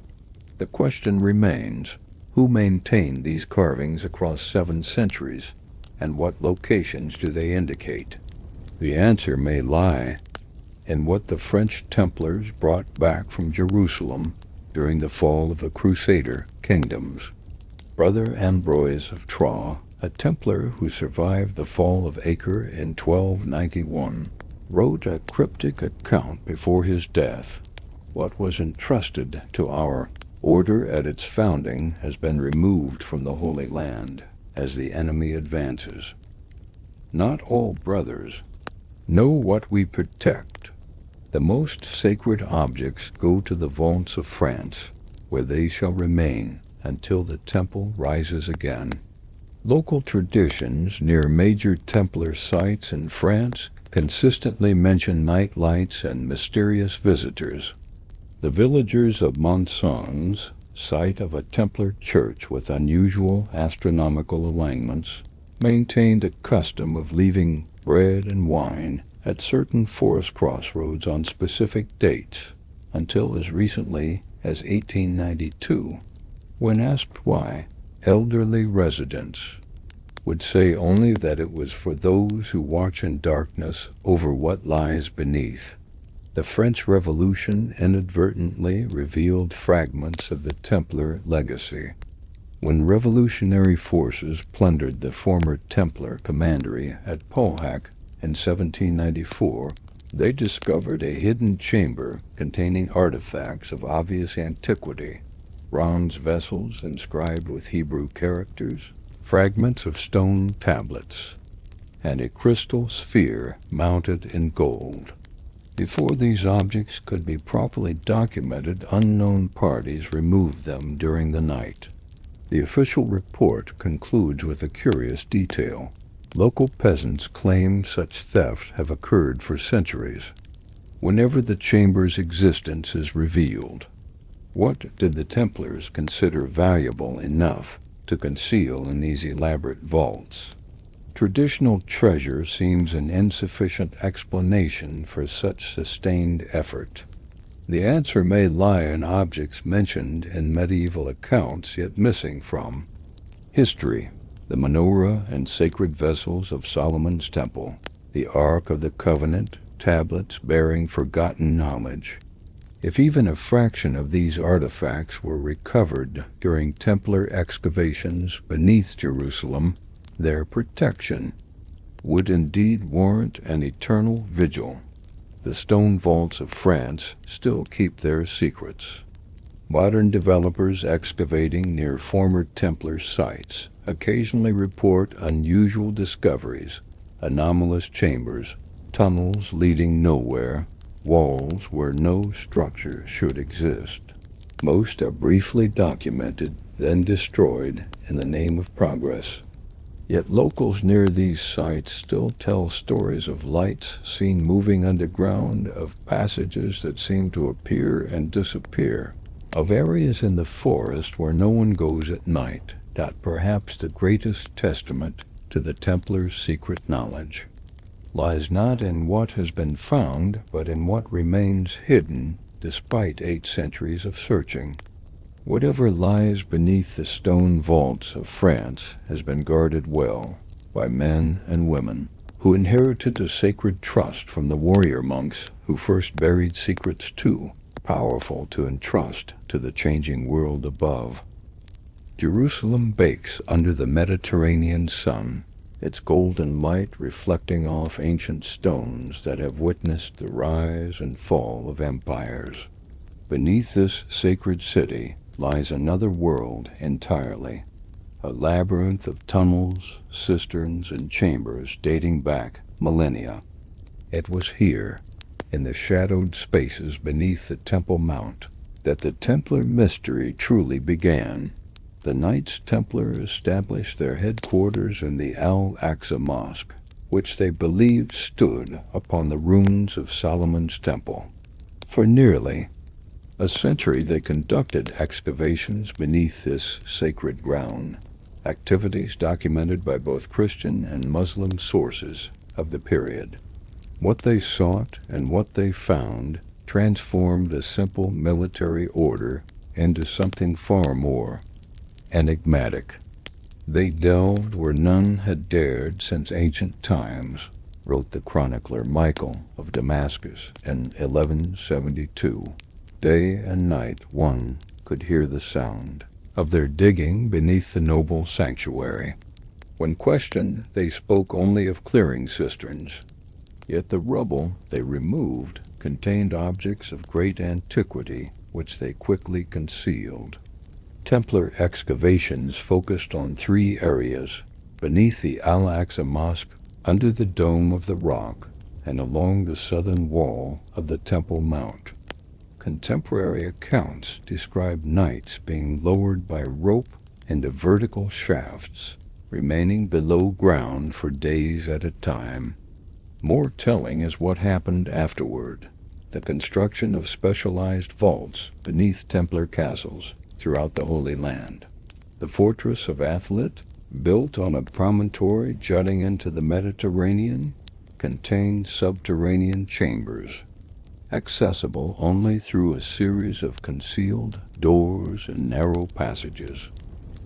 The question remains, who maintained these carvings across 7 centuries, and what locations do they indicate? The answer may lie in what the French Templars brought back from Jerusalem during the fall of the Crusader kingdoms. Brother Ambroise of Troyes, a Templar who survived the fall of Acre in 1291, wrote a cryptic account before his death. What was entrusted to our order at its founding has been removed from the Holy Land. as the enemy advances. Not all brothers know what we protect. The most sacred objects go to the vaults of France, where they shall remain until the temple rises again. Local traditions near major Templar sites in France consistently mention night lights and mysterious visitors. The villagers of Monsons, site of a Templar church with unusual astronomical alignments, maintained a custom of leaving bread and wine at certain forest crossroads on specific dates, until as recently as 1892, when asked why, elderly residents would say only that it was for those who watch in darkness over what lies beneath. The French Revolution inadvertently revealed fragments of the Templar legacy. When revolutionary forces plundered the former Templar commandery at Polhac in 1794, they discovered a hidden chamber containing artifacts of obvious antiquity, bronze vessels inscribed with Hebrew characters, fragments of stone tablets, and a crystal sphere mounted in gold. Before these objects could be properly documented, unknown parties removed them during the night. The official report concludes with a curious detail. Local peasants claim such thefts have occurred for centuries. Whenever the chamber's existence is revealed, what did the Templars consider valuable enough to conceal in these elaborate vaults? Traditional treasure seems an insufficient explanation for such sustained effort. The answer may lie in objects mentioned in medieval accounts yet missing from history: the menorah and sacred vessels of Solomon's temple, the Ark of the Covenant, tablets bearing forgotten knowledge. If even a fraction of these artifacts were recovered during Templar excavations beneath Jerusalem, their protection would indeed warrant an eternal vigil. The stone vaults of France still keep their secrets. Modern developers excavating near former Templar sites occasionally report unusual discoveries: anomalous chambers, tunnels leading nowhere, walls where no structure should exist. Most are briefly documented, then destroyed in the name of progress. Yet locals near these sites still tell stories of lights seen moving underground, of passages that seem to appear and disappear, of areas in the forest where no one goes at night. Perhaps the greatest testament to the Templars' secret knowledge lies not in what has been found, but in what remains hidden despite 8 centuries of searching. Whatever lies beneath the stone vaults of France has been guarded well by men and women who inherited a sacred trust from the warrior monks who first buried secrets too powerful to entrust to the changing world above. Jerusalem bakes under the Mediterranean sun, its golden light reflecting off ancient stones that have witnessed the rise and fall of empires. Beneath this sacred city lies another world entirely, a labyrinth of tunnels, cisterns, and chambers dating back millennia. It was here, in the shadowed spaces beneath the Temple Mount, that the Templar mystery truly began. The Knights Templar established their headquarters in the Al-Aqsa Mosque, which they believed stood upon the ruins of Solomon's Temple. For nearly a century they conducted excavations beneath this sacred ground, activities documented by both Christian and Muslim sources of the period. What they sought and what they found transformed a simple military order into something far more enigmatic. They delved where none had dared since ancient times, wrote the chronicler Michael of Damascus in 1172. Day and night one could hear the sound of their digging beneath the noble sanctuary. When questioned, they spoke only of clearing cisterns, yet the rubble they removed contained objects of great antiquity which they quickly concealed. Templar excavations focused on 3 areas: beneath the Al-Aqsa Mosque, under the dome of the rock, and along the southern wall of the Temple Mount. Contemporary accounts describe knights being lowered by rope into vertical shafts, remaining below ground for days at a time. More telling is what happened afterward: the construction of specialized vaults beneath Templar castles throughout the Holy Land. The fortress of Athlit, built on a promontory jutting into the Mediterranean, contained subterranean chambers, accessible only through a series of concealed doors and narrow passages.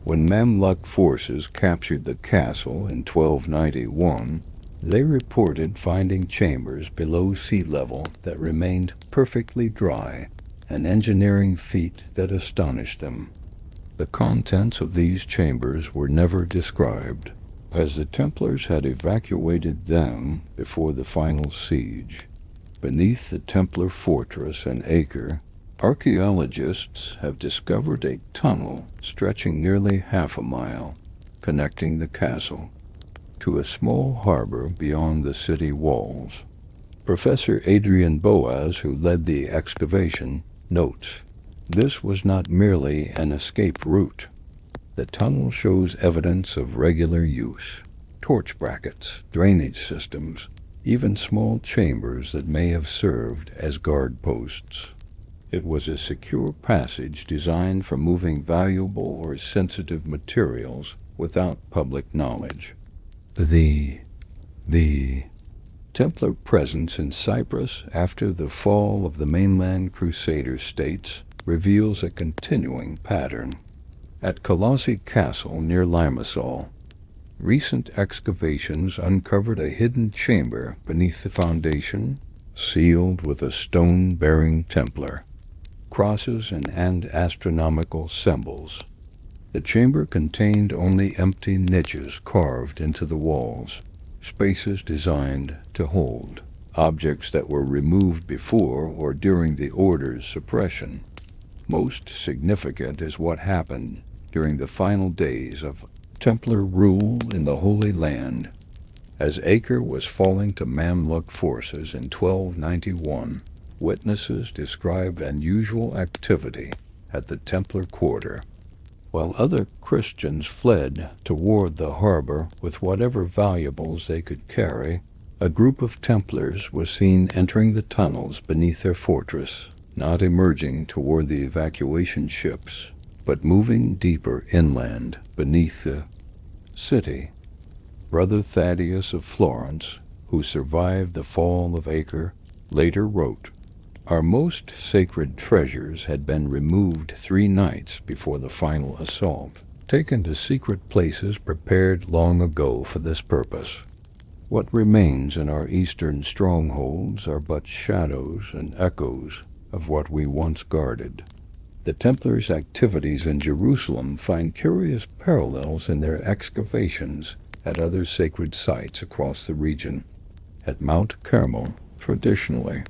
When Mamluk forces captured the castle in 1291, they reported finding chambers below sea level that remained perfectly dry, an engineering feat that astonished them. The contents of these chambers were never described, as the Templars had evacuated them before the final siege. Beneath the Templar fortress and acre, archaeologists have discovered a tunnel stretching nearly half a mile, connecting the castle to a small harbor beyond the city walls. Professor Adrian Boaz, who led the excavation, notes, "This was not merely an escape route. The tunnel shows evidence of regular use: torch brackets, drainage systems, even small chambers that may have served as guard posts. It was a secure passage designed for moving valuable or sensitive materials without public knowledge." The Templar presence in Cyprus after the fall of the mainland Crusader states reveals a continuing pattern. At Colossi Castle near Limassol, recent excavations uncovered a hidden chamber beneath the foundation, sealed with a stone-bearing Templar, crosses, and astronomical symbols. The chamber contained only empty niches carved into the walls, spaces designed to hold objects that were removed before or during the Order's suppression. Most significant is what happened during the final days of Templar rule in the Holy Land. As Acre was falling to Mamluk forces in 1291, witnesses described unusual activity at the Templar quarter. While other Christians fled toward the harbor with whatever valuables they could carry, a group of Templars was seen entering the tunnels beneath their fortress, not emerging toward the evacuation ships, but moving deeper inland beneath the city. Brother Thaddeus of Florence, who survived the fall of Acre, later wrote, "Our most sacred treasures had been removed 3 nights before the final assault, taken to secret places prepared long ago for this purpose. What remains in our eastern strongholds are but shadows and echoes of what we once guarded." The Templars' activities in Jerusalem find curious parallels in their excavations at other sacred sites across the region. At Mount Carmel, traditionally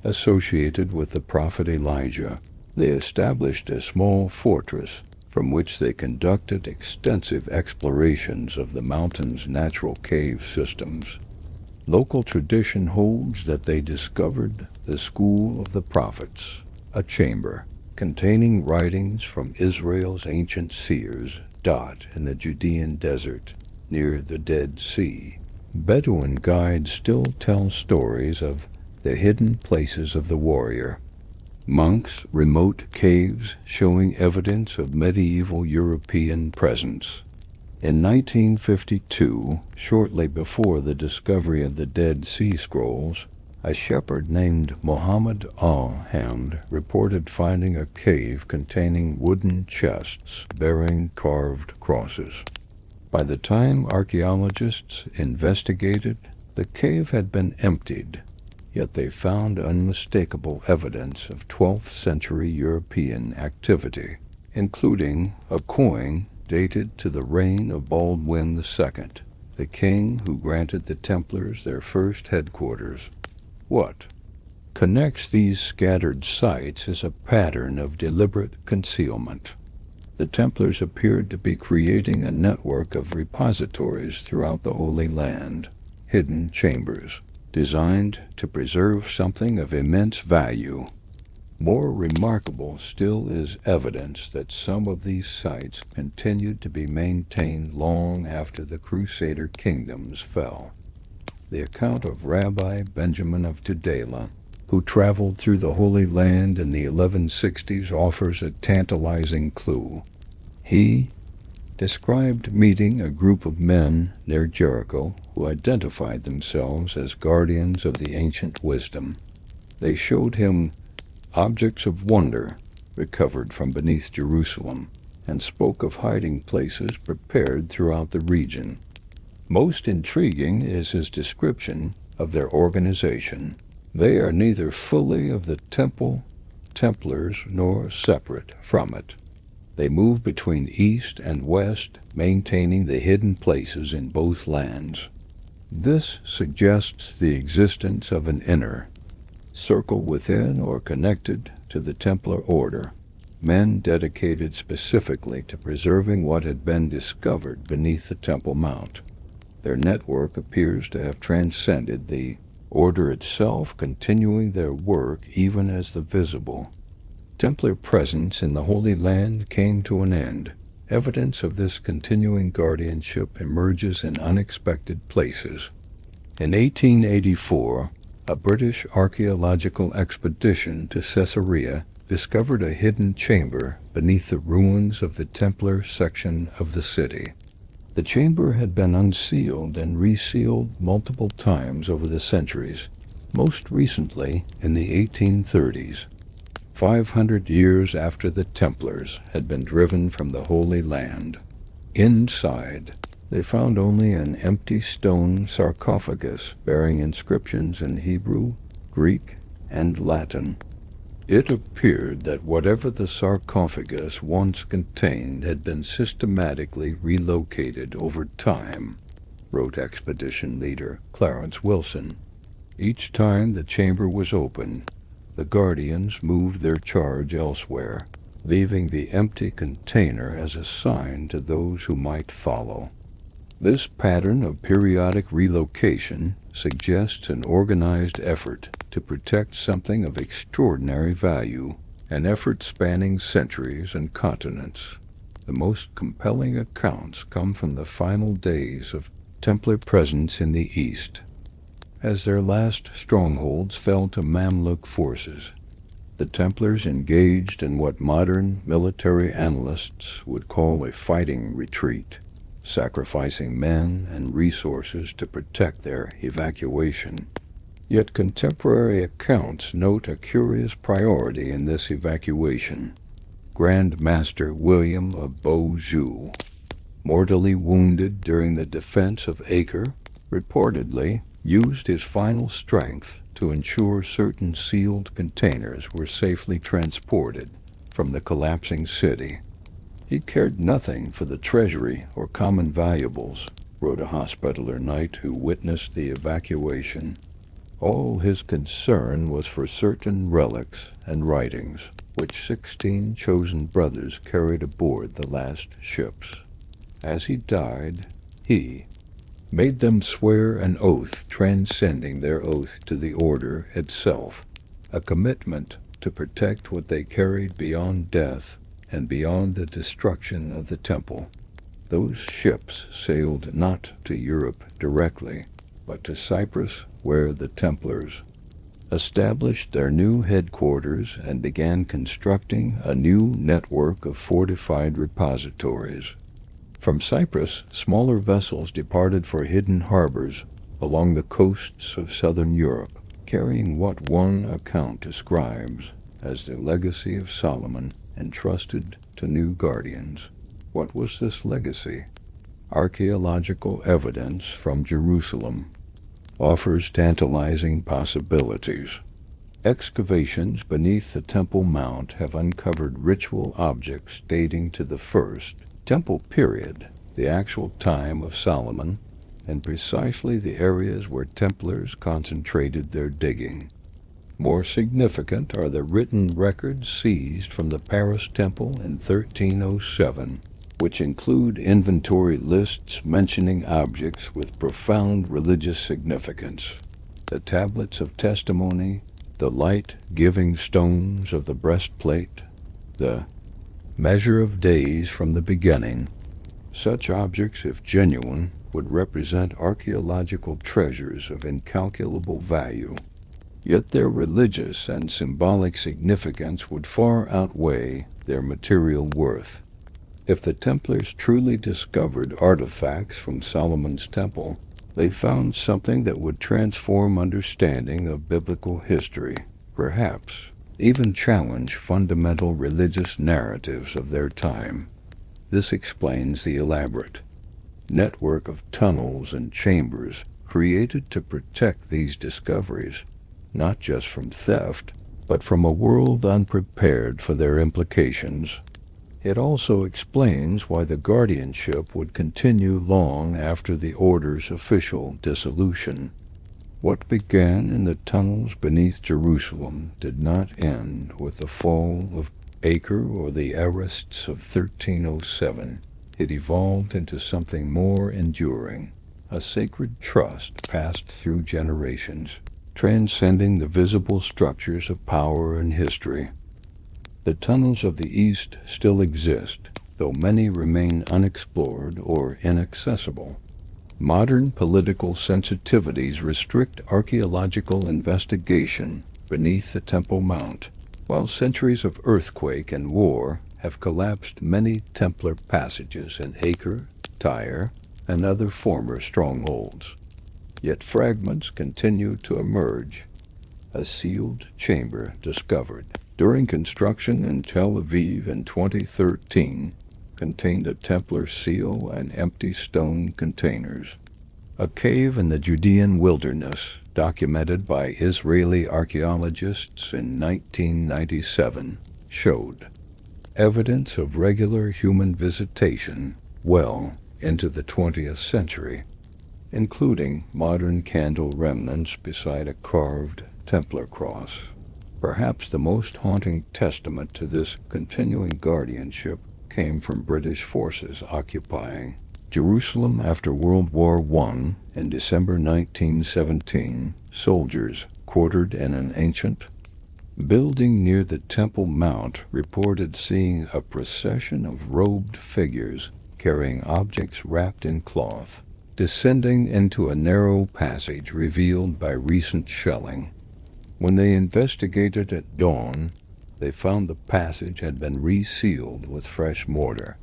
associated with the prophet Elijah, they established a small fortress from which they conducted extensive explorations of the mountain's natural cave systems. Local tradition holds that they discovered the School of the Prophets, a chamber containing writings from Israel's ancient seers, in the Judean desert near the Dead Sea. Bedouin guides still tell stories of the hidden places of the warrior. Monks' remote caves showing evidence of medieval European presence. In 1952, shortly before the discovery of the Dead Sea Scrolls, a shepherd named Muhammad al-Hamd reported finding a cave containing wooden chests bearing carved crosses. By the time archaeologists investigated, the cave had been emptied, yet they found unmistakable evidence of 12th century European activity, including a coin dated to the reign of Baldwin II, the king who granted the Templars their first headquarters. What connects these scattered sites is a pattern of deliberate concealment. The Templars appeared to be creating a network of repositories throughout the Holy Land, hidden chambers, designed to preserve something of immense value. More remarkable still is evidence that some of these sites continued to be maintained long after the Crusader kingdoms fell. The account of Rabbi Benjamin of Tudela, who traveled through the Holy Land in the 1160s, offers a tantalizing clue. He described meeting a group of men near Jericho who identified themselves as guardians of the ancient wisdom. They showed him objects of wonder recovered from beneath Jerusalem and spoke of hiding places prepared throughout the region. Most intriguing is his description of their organization. They are neither fully of the Templars nor separate from it. They move between east and west, maintaining the hidden places in both lands. This suggests the existence of an inner circle within or connected to the Templar order, men dedicated specifically to preserving what had been discovered beneath the Temple Mount. Their network appears to have transcended the order itself, continuing their work even as the visible Templar presence in the Holy Land came to an end. Evidence of this continuing guardianship emerges in unexpected places. In 1884, a British archaeological expedition to Caesarea discovered a hidden chamber beneath the ruins of the Templar section of the city. The chamber had been unsealed and resealed multiple times over the centuries, most recently in the 1830s. 500 years after the Templars had been driven from the Holy Land. Inside, they found only an empty stone sarcophagus bearing inscriptions in Hebrew, Greek, and Latin. It appeared that whatever the sarcophagus once contained had been systematically relocated over time, wrote expedition leader Clarence Wilson. Each time the chamber was opened, the Guardians moved their charge elsewhere, leaving the empty container as a sign to those who might follow. This pattern of periodic relocation suggests an organized effort to protect something of extraordinary value, an effort spanning centuries and continents. The most compelling accounts come from the final days of Templar presence in the East. As their last strongholds fell to Mamluk forces, the Templars engaged in what modern military analysts would call a fighting retreat, sacrificing men and resources to protect their evacuation. Yet contemporary accounts note a curious priority in this evacuation. Grand Master William of Beaujeu, mortally wounded during the defense of Acre, reportedly used his final strength to ensure certain sealed containers were safely transported from the collapsing city. He cared nothing for the treasury or common valuables, wrote a Hospitaller Knight who witnessed the evacuation. All his concern was for certain relics and writings, which 16 chosen brothers carried aboard the last ships. As he died, he made them swear an oath transcending their oath to the order itself, a commitment to protect what they carried beyond death and beyond the destruction of the temple. Those ships sailed not to Europe directly, but to Cyprus, where the Templars established their new headquarters and began constructing a new network of fortified repositories. From Cyprus, smaller vessels departed for hidden harbors along the coasts of southern Europe, carrying what one account describes as the legacy of Solomon entrusted to new guardians. What was this legacy? Archaeological evidence from Jerusalem offers tantalizing possibilities. Excavations beneath the Temple Mount have uncovered ritual objects dating to the first Temple period, the actual time of Solomon, and precisely the areas where Templars concentrated their digging. More significant are the written records seized from the Paris Temple in 1307, which include inventory lists mentioning objects with profound religious significance. The tablets of testimony, the light-giving stones of the breastplate, the measure of days from the beginning. Such objects, if genuine, would represent archaeological treasures of incalculable value. Yet their religious and symbolic significance would far outweigh their material worth. If the Templars truly discovered artifacts from Solomon's temple, they found something that would transform understanding of biblical history, perhaps even challenge fundamental religious narratives of their time. This explains the elaborate network of tunnels and chambers created to protect these discoveries, not just from theft, but from a world unprepared for their implications. It also explains why the guardianship would continue long after the Order's official dissolution. What began in the tunnels beneath Jerusalem did not end with the fall of Acre or the arrests of 1307. It evolved into something more enduring, a sacred trust passed through generations, transcending the visible structures of power and history. The tunnels of the East still exist, though many remain unexplored or inaccessible. Modern political sensitivities restrict archaeological investigation beneath the Temple Mount, while centuries of earthquake and war have collapsed many Templar passages in Acre, Tyre, and other former strongholds. Yet fragments continue to emerge. A sealed chamber discovered during construction in Tel Aviv in 2013 contained a Templar seal and empty stone containers. A cave in the Judean wilderness, documented by Israeli archaeologists in 1997, showed evidence of regular human visitation well into the 20th century, including modern candle remnants beside a carved Templar cross. Perhaps the most haunting testament to this continuing guardianship came from British forces occupying Jerusalem after World War I. In December 1917, soldiers quartered in an ancient building near the Temple Mount reported seeing a procession of robed figures carrying objects wrapped in cloth, descending into a narrow passage revealed by recent shelling. When they investigated at dawn, they found the passage had been resealed with fresh mortar.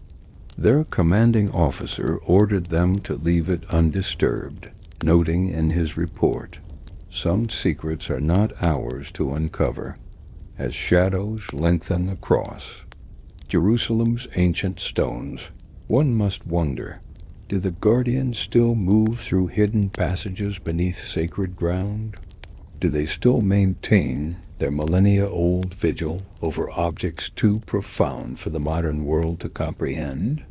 Their commanding officer ordered them to leave it undisturbed, noting in his report, "Some secrets are not ours to uncover." As shadows lengthen across Jerusalem's ancient stones, one must wonder, do the guardians still move through hidden passages beneath sacred ground? Do they still maintain their millennia-old vigil over objects too profound for the modern world to comprehend?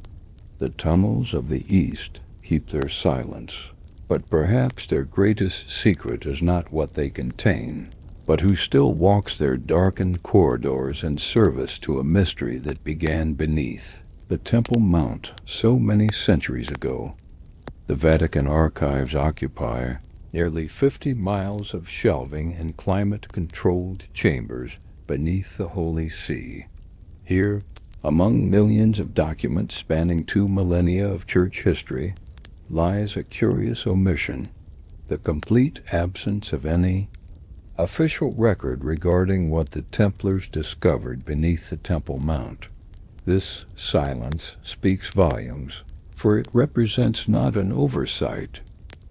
The tunnels of the East keep their silence, but perhaps their greatest secret is not what they contain, but who still walks their darkened corridors in service to a mystery that began beneath the Temple Mount so many centuries ago. The Vatican archives occupy nearly 50 miles of shelving and climate-controlled chambers beneath the Holy See. Here, among millions of documents spanning 2 millennia of church history, lies a curious omission, the complete absence of any official record regarding what the Templars discovered beneath the Temple Mount. This silence speaks volumes, for it represents not an oversight,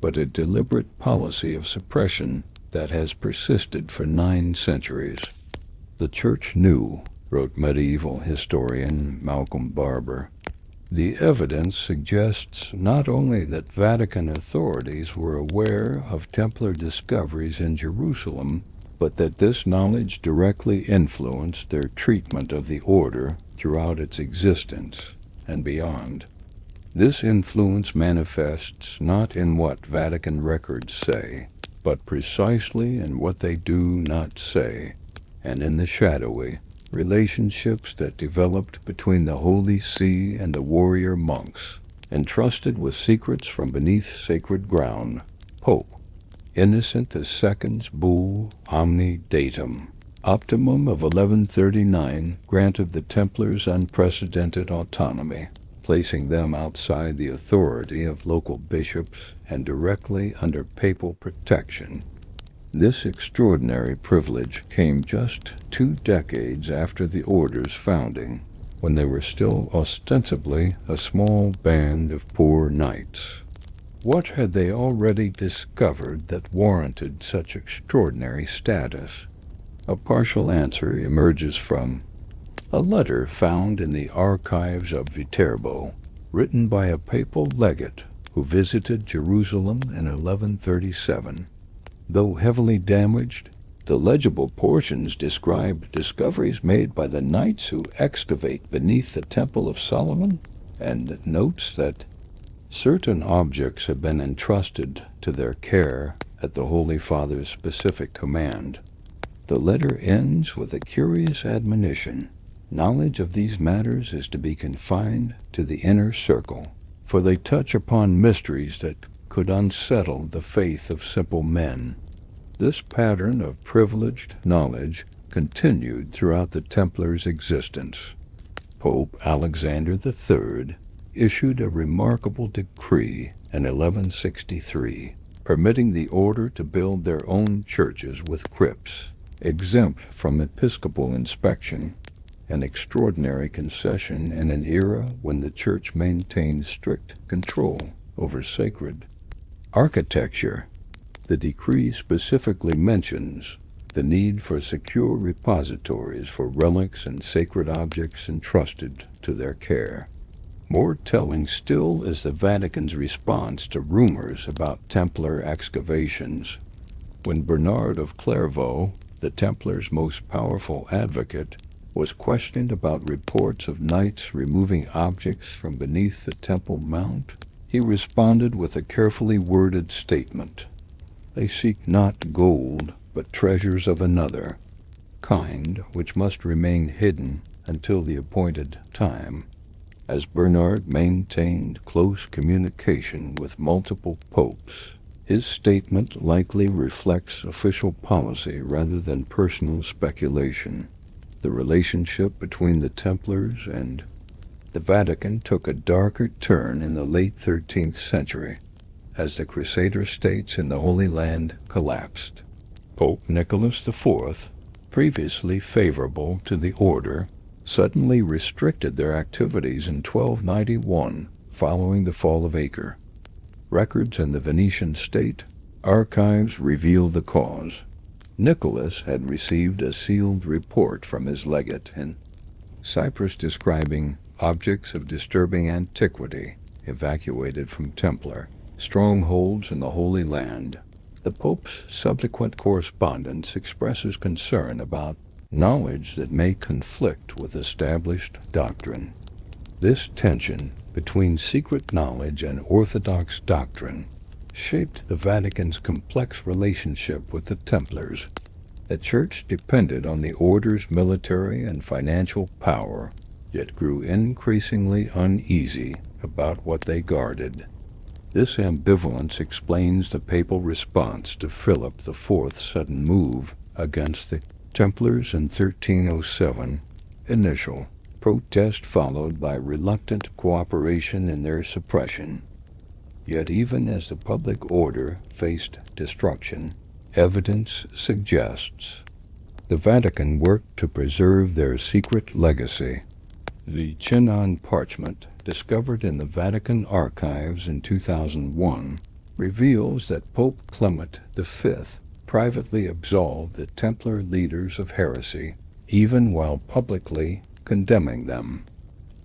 but a deliberate policy of suppression that has persisted for 9 centuries. The Church knew, wrote medieval historian Malcolm Barber. The evidence suggests not only that Vatican authorities were aware of Templar discoveries in Jerusalem, but that this knowledge directly influenced their treatment of the order throughout its existence and beyond. This influence manifests not in what Vatican records say, but precisely in what they do not say, and in the shadowy relationships that developed between the Holy See and the warrior monks, entrusted with secrets from beneath sacred ground. Pope Innocent II's bull Omni Datum Optimum of 1139 granted the Templars unprecedented autonomy, placing them outside the authority of local bishops and directly under papal protection. This extraordinary privilege came just 2 decades after the order's founding, when they were still ostensibly a small band of poor knights. What had they already discovered that warranted such extraordinary status? A partial answer emerges from a letter found in the archives of Viterbo, written by a papal legate who visited Jerusalem in 1137. Though heavily damaged, the legible portions describe discoveries made by the knights who excavate beneath the Temple of Solomon, and notes that certain objects have been entrusted to their care at the Holy Father's specific command. The letter ends with a curious admonition. Knowledge of these matters is to be confined to the inner circle, for they touch upon mysteries that could unsettle the faith of simple men. This pattern of privileged knowledge continued throughout the Templars' existence. Pope Alexander III issued a remarkable decree in 1163, permitting the order to build their own churches with crypts, exempt from episcopal inspection, an extraordinary concession in an era when the Church maintained strict control over sacred architecture. The decree specifically mentions the need for secure repositories for relics and sacred objects entrusted to their care. More telling still is the Vatican's response to rumors about Templar excavations. When Bernard of Clairvaux, the Templars' most powerful advocate, was questioned about reports of knights removing objects from beneath the Temple Mount, he responded with a carefully worded statement. They seek not gold, but treasures of another kind, which must remain hidden until the appointed time. As Bernard maintained close communication with multiple popes, his statement likely reflects official policy rather than personal speculation. The relationship between the Templars and the Vatican took a darker turn in the late 13th century, as the Crusader states in the Holy Land collapsed. Pope Nicholas IV, previously favorable to the order, suddenly restricted their activities in 1291 following the fall of Acre. Records in the Venetian state archives reveal the cause. Nicholas had received a sealed report from his legate in Cyprus describing objects of disturbing antiquity evacuated from Templar strongholds in the Holy Land. The Pope's subsequent correspondence expresses concern about knowledge that may conflict with established doctrine. This tension between secret knowledge and orthodox doctrine shaped the Vatican's complex relationship with the Templars. The Church depended on the order's military and financial power, yet grew increasingly uneasy about what they guarded. This ambivalence explains the papal response to Philip IV's sudden move against the Templars in 1307. Initial protest followed by reluctant cooperation in their suppression. Yet even as the public order faced destruction, evidence suggests the Vatican worked to preserve their secret legacy. The Chinon parchment, discovered in the Vatican archives in 2001, reveals that Pope Clement V privately absolved the Templar leaders of heresy, even while publicly condemning them.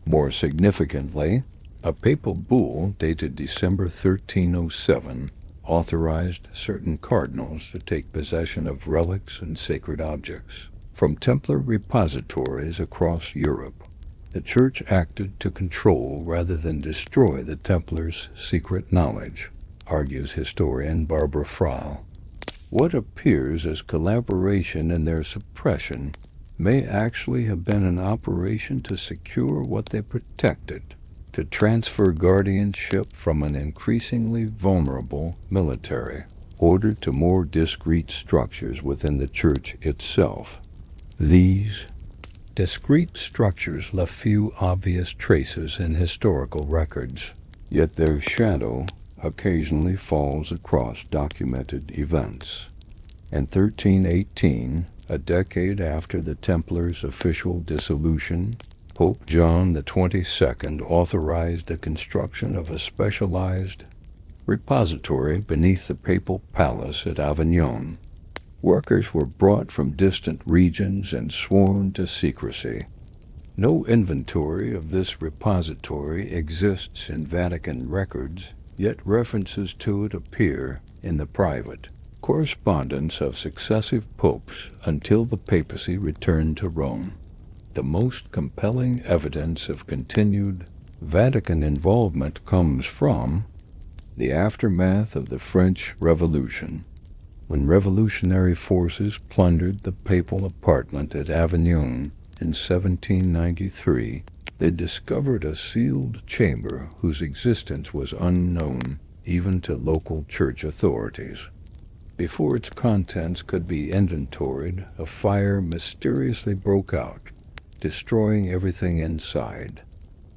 More significantly, a papal bull dated December 1307 authorized certain cardinals to take possession of relics and sacred objects from Templar repositories across Europe. The Church acted to control rather than destroy the Templars' secret knowledge, argues historian Barbara Frau. What appears as collaboration in their suppression may actually have been an operation to secure what they protected, to transfer guardianship from an increasingly vulnerable military order to more discrete structures within the church itself. These discrete structures left few obvious traces in historical records, yet their shadow occasionally falls across documented events. In 1318, a decade after the Templars' official dissolution, Pope John the 22nd authorized the construction of a specialized repository beneath the papal palace at Avignon. Workers were brought from distant regions and sworn to secrecy. No inventory of this repository exists in Vatican records, yet references to it appear in the private correspondence of successive popes until the papacy returned to Rome. The most compelling evidence of continued Vatican involvement comes from the aftermath of the French Revolution. When revolutionary forces plundered the papal apartment at Avignon in 1793, they discovered a sealed chamber whose existence was unknown even to local church authorities. Before its contents could be inventoried, a fire mysteriously broke out, destroying everything inside.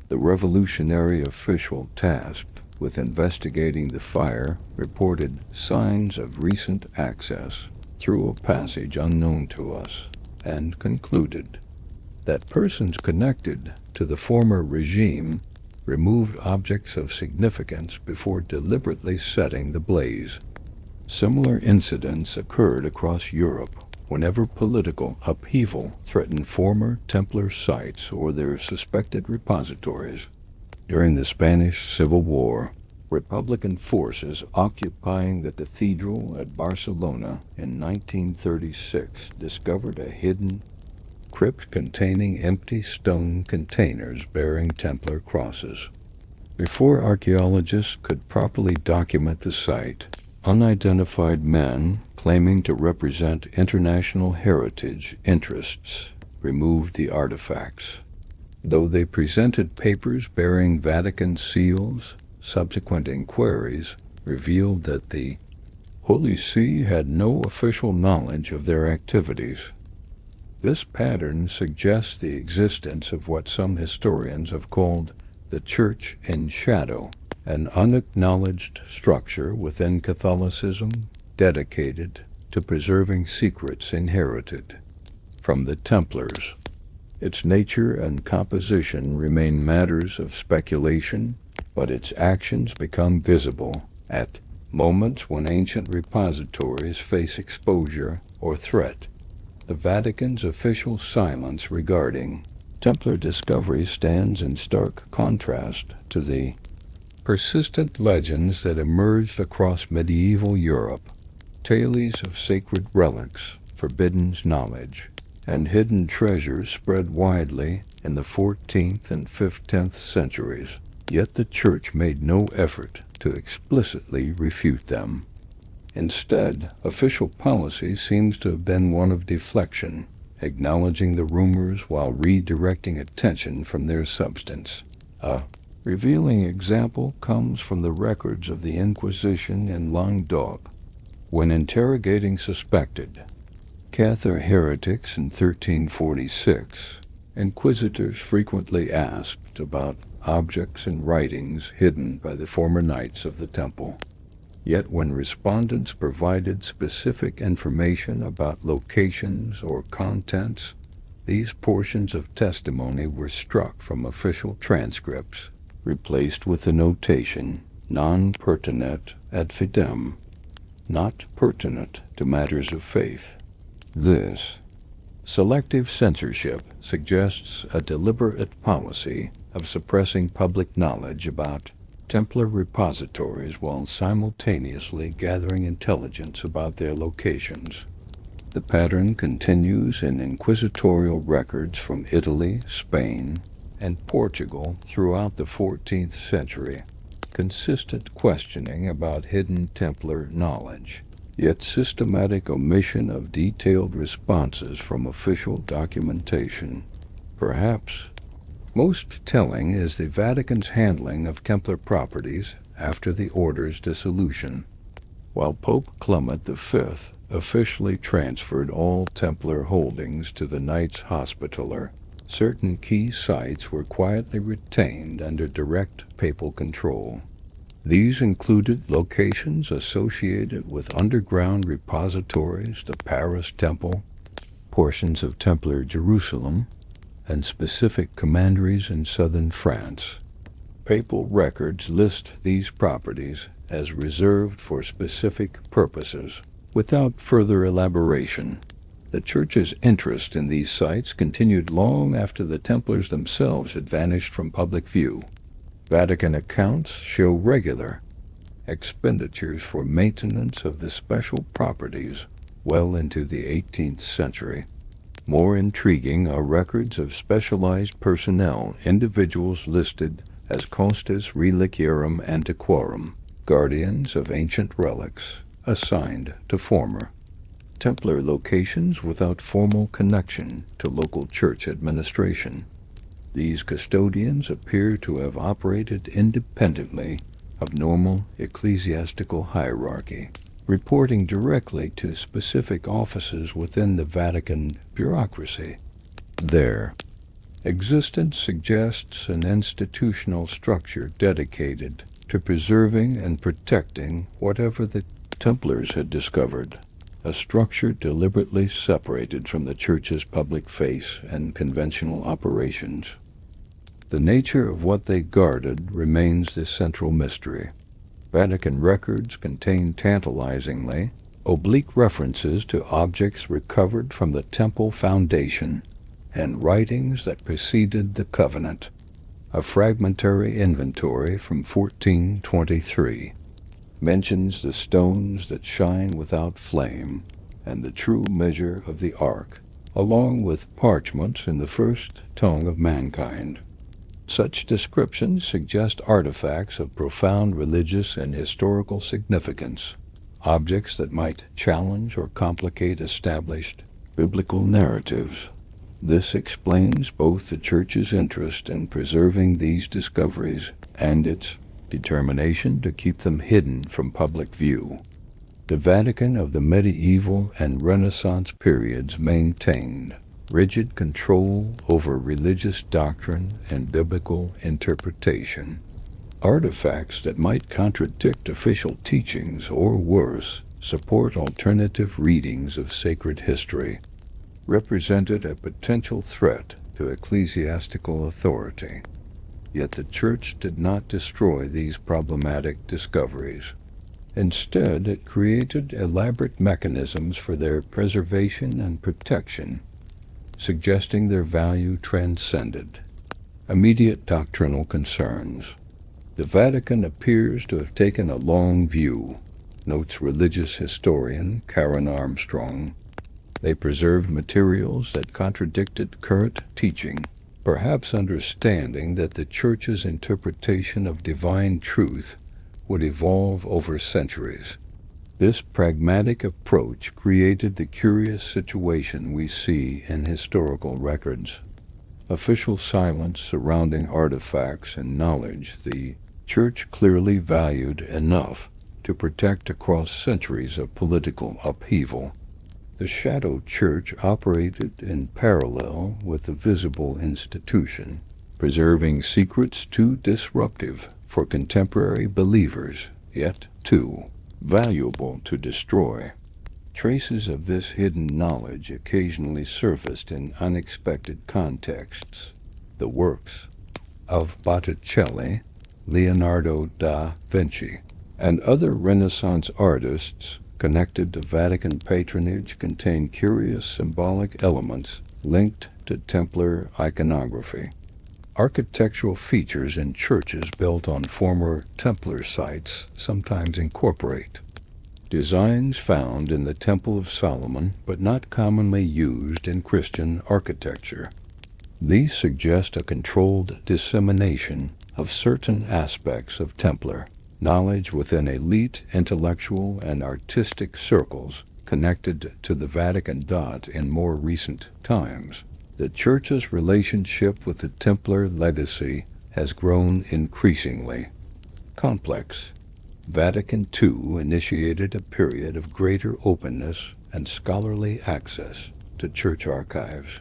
The revolutionary official tasked with investigating the fire reported signs of recent access through a passage unknown to us, and concluded that persons connected to the former regime removed objects of significance before deliberately setting the blaze. Similar incidents occurred across Europe whenever political upheaval threatened former Templar sites or their suspected repositories. During the Spanish Civil War, Republican forces occupying the cathedral at Barcelona in 1936 discovered a hidden crypt containing empty stone containers bearing Templar crosses. Before archaeologists could properly document the site, unidentified men claiming to represent international heritage interests removed the artifacts. Though they presented papers bearing Vatican seals, subsequent inquiries revealed that the Holy See had no official knowledge of their activities. This pattern suggests the existence of what some historians have called the Church in Shadow, an unacknowledged structure within Catholicism dedicated to preserving secrets inherited from the Templars. Its nature and composition remain matters of speculation, but its actions become visible at moments when ancient repositories face exposure or threat. The Vatican's official silence regarding Templar discovery stands in stark contrast to the persistent legends that emerged across medieval Europe, tales of sacred relics, forbidden knowledge, and hidden treasures spread widely in the 14th and 15th centuries. Yet the Church made no effort to explicitly refute them. Instead, official policy seems to have been one of deflection, acknowledging the rumors while redirecting attention from their substance. A revealing example comes from the records of the Inquisition in Languedoc. When interrogating suspected Cathar heretics in 1346, inquisitors frequently asked about objects and writings hidden by the former Knights of the Temple. Yet when respondents provided specific information about locations or contents, these portions of testimony were struck from official transcripts, replaced with the notation non pertinet ad fidem, not pertinent to matters of faith. This selective censorship suggests a deliberate policy of suppressing public knowledge about Templar repositories while simultaneously gathering intelligence about their locations. The pattern continues in inquisitorial records from Italy, Spain, and Portugal throughout the 14th century. Consistent questioning about hidden Templar knowledge, yet systematic omission of detailed responses from official documentation. Perhaps most telling is the Vatican's handling of Templar properties after the order's dissolution. While Pope Clement V officially transferred all Templar holdings to the Knights Hospitaller, certain key sites were quietly retained under direct papal control. These included locations associated with underground repositories, the Paris Temple, portions of Templar Jerusalem, and specific commanderies in southern France. Papal records list these properties as reserved for specific purposes, without further elaboration. The Church's interest in these sites continued long after the Templars themselves had vanished from public view. Vatican accounts show regular expenditures for maintenance of the special properties well into the 18th century. More intriguing are records of specialized personnel, individuals listed as Custos Reliquiarum Antiquarum, guardians of ancient relics, assigned to former Templar locations without formal connection to local church administration. These custodians appear to have operated independently of normal ecclesiastical hierarchy, reporting directly to specific offices within the Vatican bureaucracy. Their existence suggests an institutional structure dedicated to preserving and protecting whatever the Templars had discovered, a structure deliberately separated from the Church's public face and conventional operations. The nature of what they guarded remains the central mystery. Vatican records contain tantalizingly oblique references to objects recovered from the temple foundation and writings that preceded the covenant. A fragmentary inventory from 1423 mentions the stones that shine without flame and the true measure of the ark, along with parchments in the first tongue of mankind. Such descriptions suggest artifacts of profound religious and historical significance, objects that might challenge or complicate established biblical narratives. This explains both the Church's interest in preserving these discoveries and its determination to keep them hidden from public view. The Vatican of the medieval and Renaissance periods maintained rigid control over religious doctrine and biblical interpretation. Artifacts that might contradict official teachings or worse, support alternative readings of sacred history, represented a potential threat to ecclesiastical authority. Yet the Church did not destroy these problematic discoveries. Instead, it created elaborate mechanisms for their preservation and protection, suggesting their value transcended immediate doctrinal concerns. The Vatican appears to have taken a long view, notes religious historian Karen Armstrong. They preserved materials that contradicted current teaching, perhaps understanding that the Church's interpretation of divine truth would evolve over centuries. This pragmatic approach created the curious situation we see in historical records. Official silence surrounding artifacts and knowledge the Church clearly valued enough to protect across centuries of political upheaval. The shadow church operated in parallel with the visible institution, preserving secrets too disruptive for contemporary believers, yet too valuable to destroy. Traces of this hidden knowledge occasionally surfaced in unexpected contexts. The works of Botticelli, Leonardo da Vinci, and other Renaissance artists connected to Vatican patronage contain curious symbolic elements linked to Templar iconography. Architectural features in churches built on former Templar sites sometimes incorporate designs found in the Temple of Solomon but not commonly used in Christian architecture. These suggest a controlled dissemination of certain aspects of Templar knowledge within elite intellectual and artistic circles connected to the Vatican. In more recent times, the Church's relationship with the Templar legacy has grown increasingly complex. Vatican II initiated a period of greater openness and scholarly access to church archives.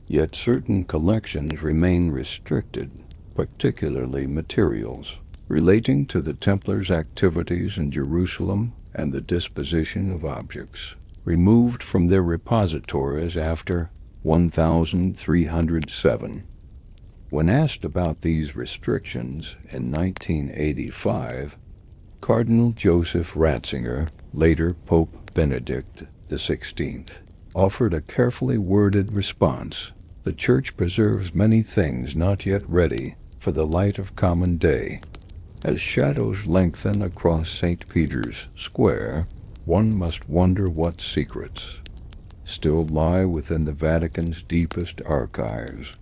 Yet certain collections remain restricted, particularly materials relating to the Templars' activities in Jerusalem and the disposition of objects removed from their repositories after 1307. When asked about these restrictions in 1985, Cardinal Joseph Ratzinger, later Pope Benedict XVI, offered a carefully worded response. The Church preserves many things not yet ready for the light of common day. As shadows lengthen across St. Peter's Square, one must wonder what secrets still lie within the Vatican's deepest archives.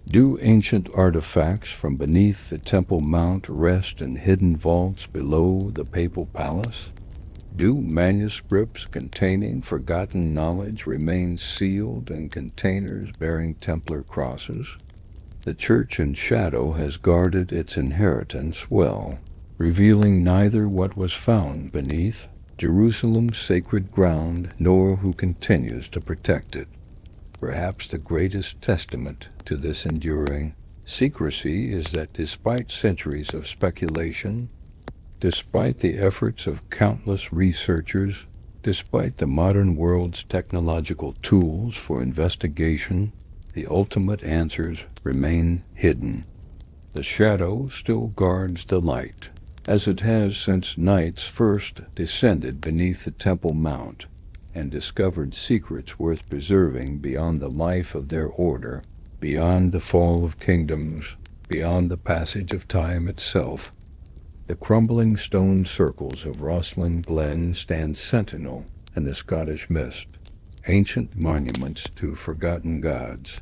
Do ancient artifacts from beneath the Temple Mount rest in hidden vaults below the Papal Palace? Do manuscripts containing forgotten knowledge remain sealed in containers bearing Templar crosses? The Church in shadow has guarded its inheritance well, revealing neither what was found beneath Jerusalem's sacred ground nor who continues to protect it. Perhaps the greatest testament to this enduring secrecy is that despite centuries of speculation, despite the efforts of countless researchers, despite the modern world's technological tools for investigation, the ultimate answers remain hidden. The shadow still guards the light, as it has since knights first descended beneath the Temple Mount and discovered secrets worth preserving beyond the life of their order, beyond the fall of kingdoms, beyond the passage of time itself. The crumbling stone circles of Rosslyn Glen stand sentinel in the Scottish mist, ancient monuments to forgotten gods.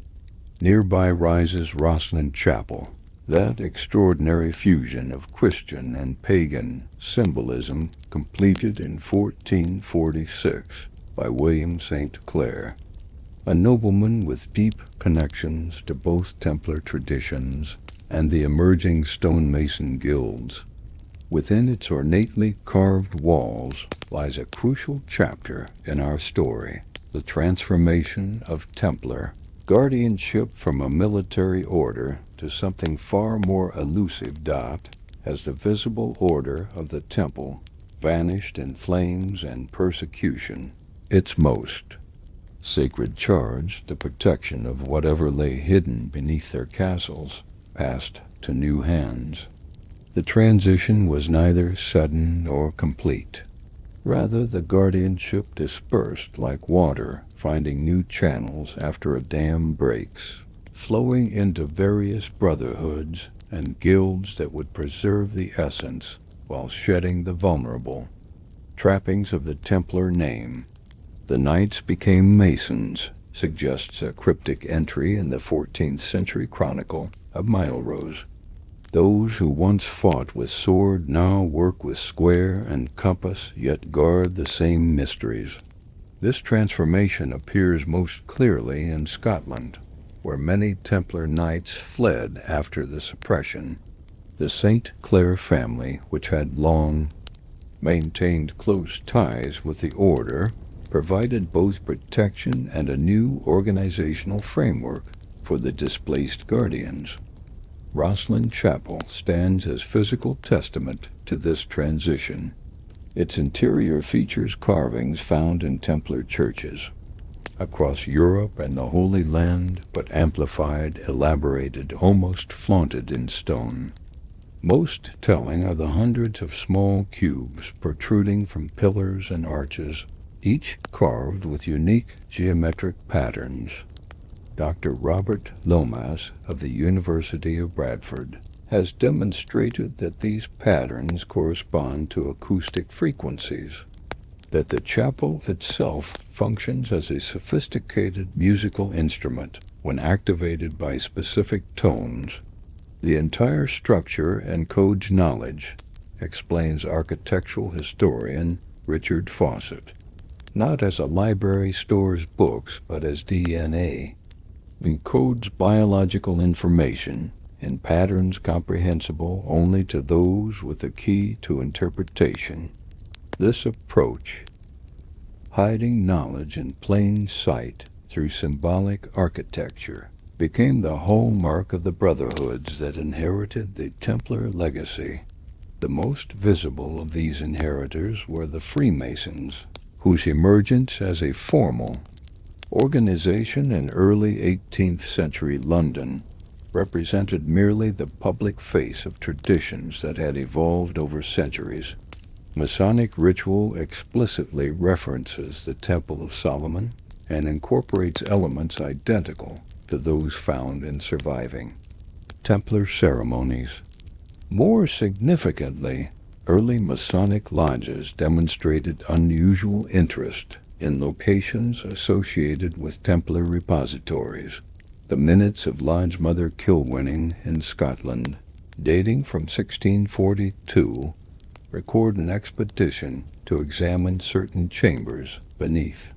Nearby rises Rosslyn Chapel, that extraordinary fusion of Christian and pagan symbolism completed in 1446 by William St. Clair, a nobleman with deep connections to both Templar traditions and the emerging stonemason guilds. Within its ornately carved walls lies a crucial chapter in our story, the transformation of Templar guardianship from a military order to something far more elusive. As the visible order of the Temple vanished in flames and persecution, its most sacred charge, the protection of whatever lay hidden beneath their castles, passed to new hands. The transition was neither sudden nor complete. Rather, the guardianship dispersed like water finding new channels after a dam breaks, flowing into various brotherhoods and guilds that would preserve the essence while shedding the vulnerable trappings of the Templar name. The Knights became Masons, suggests a cryptic entry in the 14th century chronicle of Maelrose. Those who once fought with sword now work with square and compass, yet guard the same mysteries. This transformation appears most clearly in Scotland, where many Templar knights fled after the suppression. The St. Clair family, which had long maintained close ties with the order, provided both protection and a new organizational framework for the displaced guardians. Rosslyn Chapel stands as physical testament to this transition. Its interior features carvings found in Templar churches across Europe and the Holy Land, but amplified, elaborated, almost flaunted in stone. Most telling are the hundreds of small cubes protruding from pillars and arches, each carved with unique geometric patterns. Dr. Robert Lomas of the University of Bradford has demonstrated that these patterns correspond to acoustic frequencies, that the chapel itself functions as a sophisticated musical instrument when activated by specific tones. The entire structure encodes knowledge, explains architectural historian Richard Fawcett. Not as a library stores books, but as DNA, encodes biological information in patterns comprehensible only to those with a key to interpretation. This approach, hiding knowledge in plain sight through symbolic architecture, became the hallmark of the brotherhoods that inherited the Templar legacy. The most visible of these inheritors were the Freemasons, whose emergence as a formal organization in early 18th century London represented merely the public face of traditions that had evolved over centuries. Masonic ritual explicitly references the Temple of Solomon and incorporates elements identical to those found in surviving Templar ceremonies. More significantly, early Masonic lodges demonstrated unusual interest in locations associated with Templar repositories. The minutes of Lodge Mother Kilwinning in Scotland, dating from 1642, record an expedition to examine certain chambers beneath.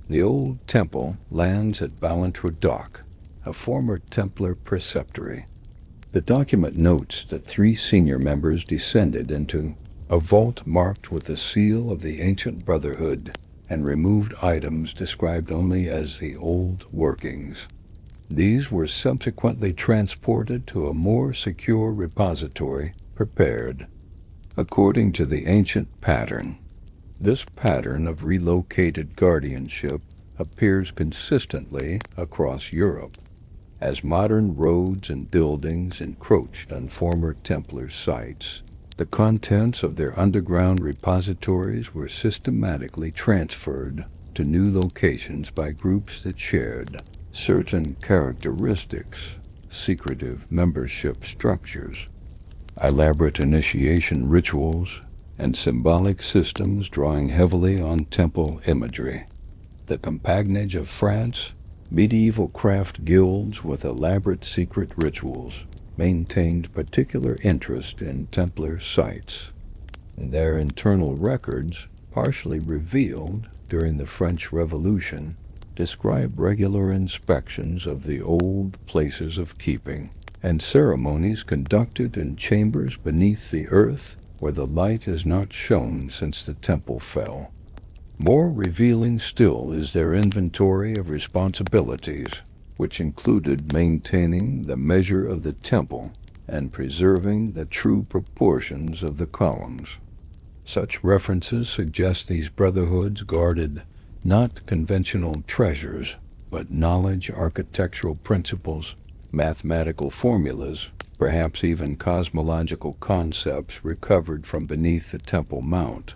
The old temple lands at Ballantrae, a former Templar preceptory. The document notes that 3 senior members descended into a vault marked with the seal of the ancient brotherhood and removed items described only as the old workings. These were subsequently transported to a more secure repository prepared according to the ancient pattern. This pattern of relocated guardianship appears consistently across Europe. As modern roads and buildings encroached on former Templar sites, the contents of their underground repositories were systematically transferred to new locations by groups that shared certain characteristics, secretive membership structures, elaborate initiation rituals, and symbolic systems drawing heavily on temple imagery. The Compagnage of France, medieval craft guilds with elaborate secret rituals, maintained particular interest in Templar sites. Their internal records, partially revealed during the French Revolution, describe regular inspections of the old places of keeping and ceremonies conducted in chambers beneath the earth where the light has not shone since the temple fell. More revealing still is their inventory of responsibilities, which included maintaining the measure of the temple and preserving the true proportions of the columns. Such references suggest these brotherhoods guarded not conventional treasures, but knowledge, architectural principles, mathematical formulas, perhaps even cosmological concepts recovered from beneath the Temple Mount.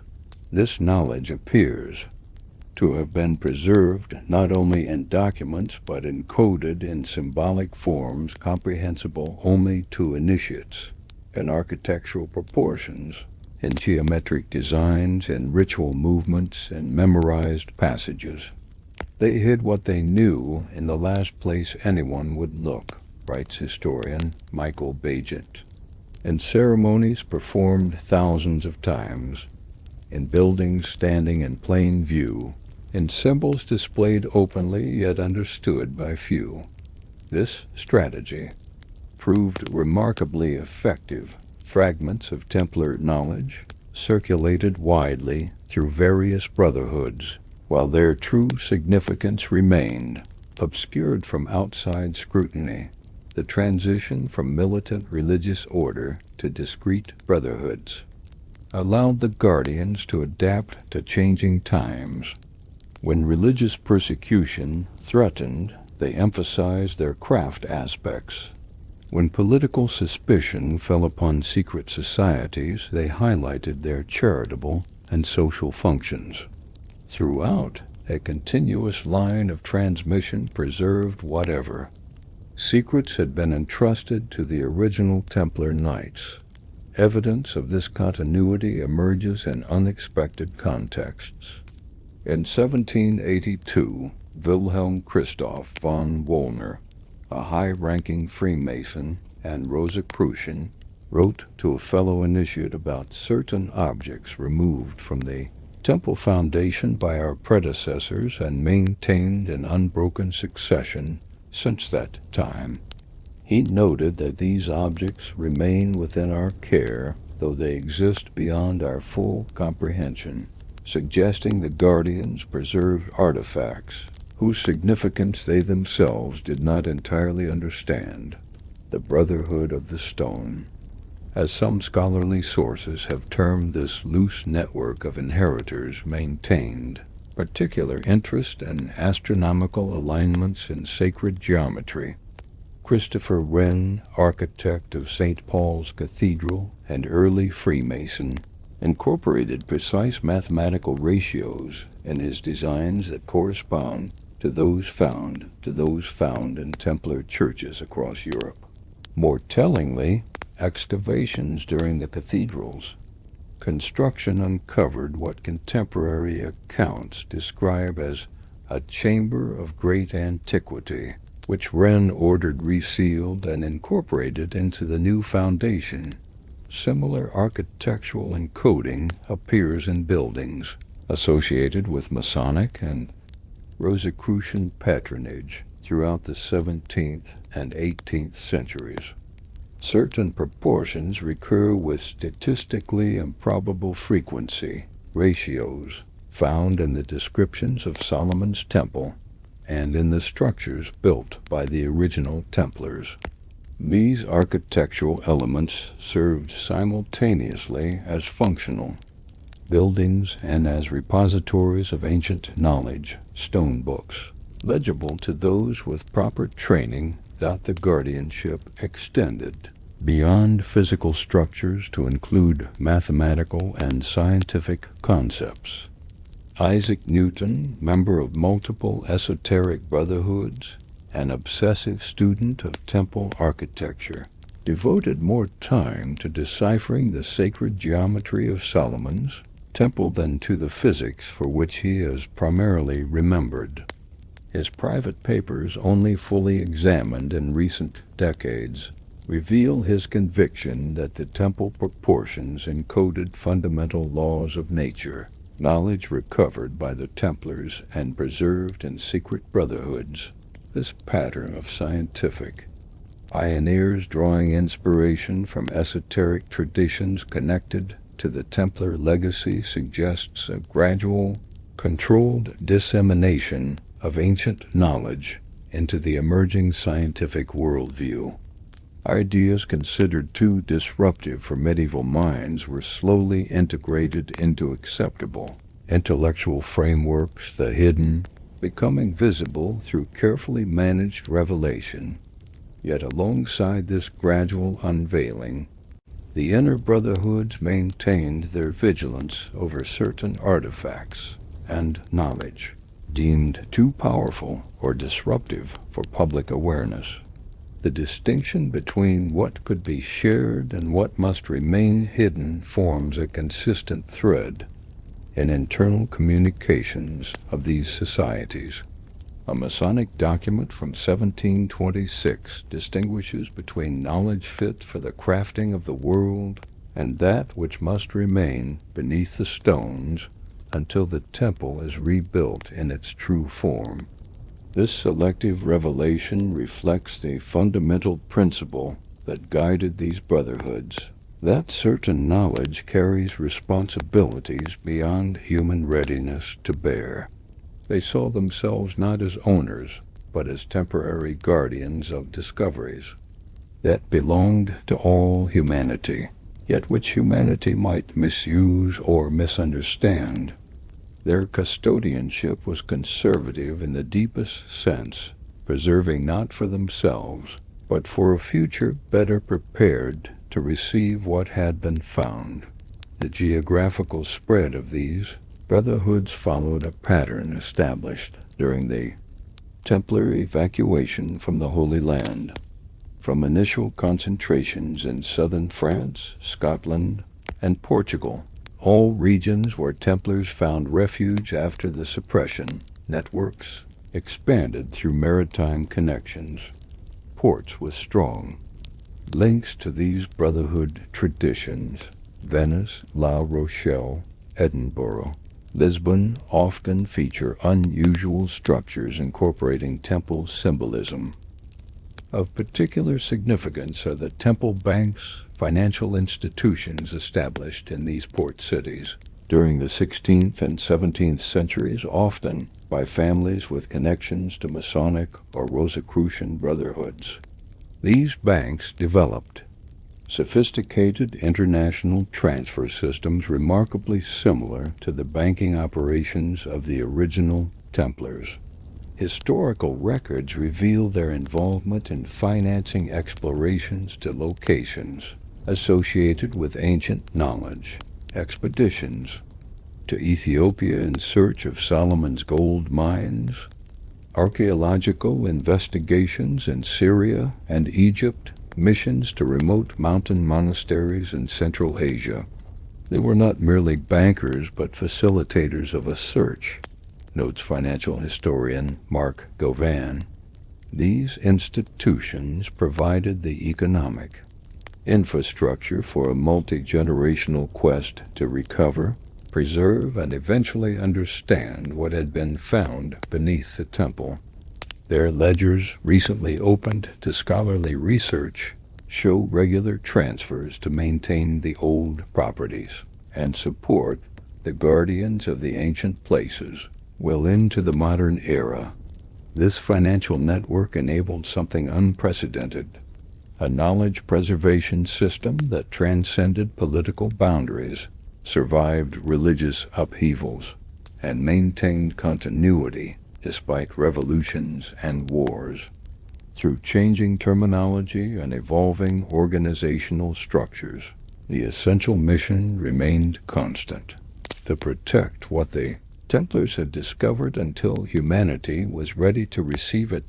This knowledge appears to have been preserved not only in documents but encoded in symbolic forms comprehensible only to initiates, in architectural proportions, in geometric designs, in ritual movements, and memorized passages. They hid what they knew in the last place anyone would look, writes historian Michael Bagent, in ceremonies performed thousands of times, in buildings standing in plain view, in symbols displayed openly yet understood by few. This strategy proved remarkably effective. Fragments of Templar knowledge circulated widely through various brotherhoods, while their true significance remained obscured from outside scrutiny. The transition from militant religious order to discreet brotherhoods allowed the guardians to adapt to changing times. When religious persecution threatened, they emphasized their craft aspects. When political suspicion fell upon secret societies, they highlighted their charitable and social functions. Throughout, a continuous line of transmission preserved whatever secrets had been entrusted to the original Templar Knights. Evidence of this continuity emerges in unexpected contexts. In 1782, Wilhelm Christoph von Wollner, a high-ranking Freemason and Rosicrucian, wrote to a fellow initiate about certain objects removed from the temple foundation by our predecessors and maintained in unbroken succession since that time. He noted that these objects remain within our care, though they exist beyond our full comprehension, suggesting the guardians preserved artifacts whose significance they themselves did not entirely understand. The Brotherhood of the Stone, as some scholarly sources have termed this loose network of inheritors, maintained particular interest in astronomical alignments in sacred geometry. Christopher Wren, architect of St. Paul's Cathedral and early Freemason, incorporated precise mathematical ratios in his designs that correspond to those found in Templar churches across Europe. More tellingly, excavations during the cathedral's construction uncovered what contemporary accounts describe as a chamber of great antiquity, which Wren ordered resealed and incorporated into the new foundation. Similar architectural encoding appears in buildings associated with Masonic and Rosicrucian patronage throughout the 17th and 18th centuries. Certain proportions recur with statistically improbable frequency, ratios found in the descriptions of Solomon's Temple and in the structures built by the original Templars. These architectural elements served simultaneously as functional buildings and as repositories of ancient knowledge, stone books, legible to those with proper training. The guardianship extended beyond physical structures to include mathematical and scientific concepts. Isaac Newton, member of multiple esoteric brotherhoods, an obsessive student of temple architecture, devoted more time to deciphering the sacred geometry of Solomon's temple than to the physics for which he is primarily remembered. His private papers, only fully examined in recent decades, reveal his conviction that the temple proportions encoded fundamental laws of nature, knowledge recovered by the Templars and preserved in secret brotherhoods. This pattern of scientific pioneers drawing inspiration from esoteric traditions connected to the Templar legacy suggests a gradual, controlled dissemination of ancient knowledge into the emerging scientific worldview. Ideas considered too disruptive for medieval minds were slowly integrated into acceptable intellectual frameworks, the hidden becoming visible through carefully managed revelation. Yet alongside this gradual unveiling, the inner brotherhoods maintained their vigilance over certain artifacts and knowledge deemed too powerful or disruptive for public awareness. The distinction between what could be shared and what must remain hidden forms a consistent thread in internal communications of these societies. A Masonic document from 1726 distinguishes between knowledge fit for the crafting of the world and that which must remain beneath the stones until the temple is rebuilt in its true form. This selective revelation reflects the fundamental principle that guided these brotherhoods, that certain knowledge carries responsibilities beyond human readiness to bear. They saw themselves not as owners, but as temporary guardians of discoveries that belonged to all humanity, yet which humanity might misuse or misunderstand. Their custodianship was conservative in the deepest sense, preserving not for themselves, but for a future better prepared to receive what had been found. The geographical spread of these brotherhoods followed a pattern established during the Templar evacuation from the Holy Land. From initial concentrations in southern France, Scotland, and Portugal, all regions where Templars found refuge after the suppression, networks expanded through maritime connections. Ports with strong Links to these brotherhood traditions: Venice, La Rochelle, Edinburgh, Lisbon often feature unusual structures incorporating temple symbolism. Of particular significance are the temple banks, financial institutions established in these port cities during the 16th and 17th centuries, often by families with connections to Masonic or Rosicrucian brotherhoods. These banks developed sophisticated international transfer systems remarkably similar to the banking operations of the original Templars. Historical records reveal their involvement in financing explorations to locations associated with ancient knowledge, expeditions to Ethiopia in search of Solomon's gold mines, archaeological investigations in Syria and Egypt, missions to remote mountain monasteries in Central Asia. They were not merely bankers but facilitators of a search, notes financial historian Mark Govan. These institutions provided the economic infrastructure for a multi-generational quest to recover, preserve, and eventually understand what had been found beneath the temple. Their ledgers, recently opened to scholarly research, show regular transfers to maintain the old properties and support the guardians of the ancient places well into the modern era. This financial network enabled something unprecedented: a knowledge preservation system that transcended political boundaries, survived religious upheavals, and maintained continuity despite revolutions and wars. Through changing terminology and evolving organizational structures, the essential mission remained constant: to protect what the Templars had discovered until humanity was ready to receive it.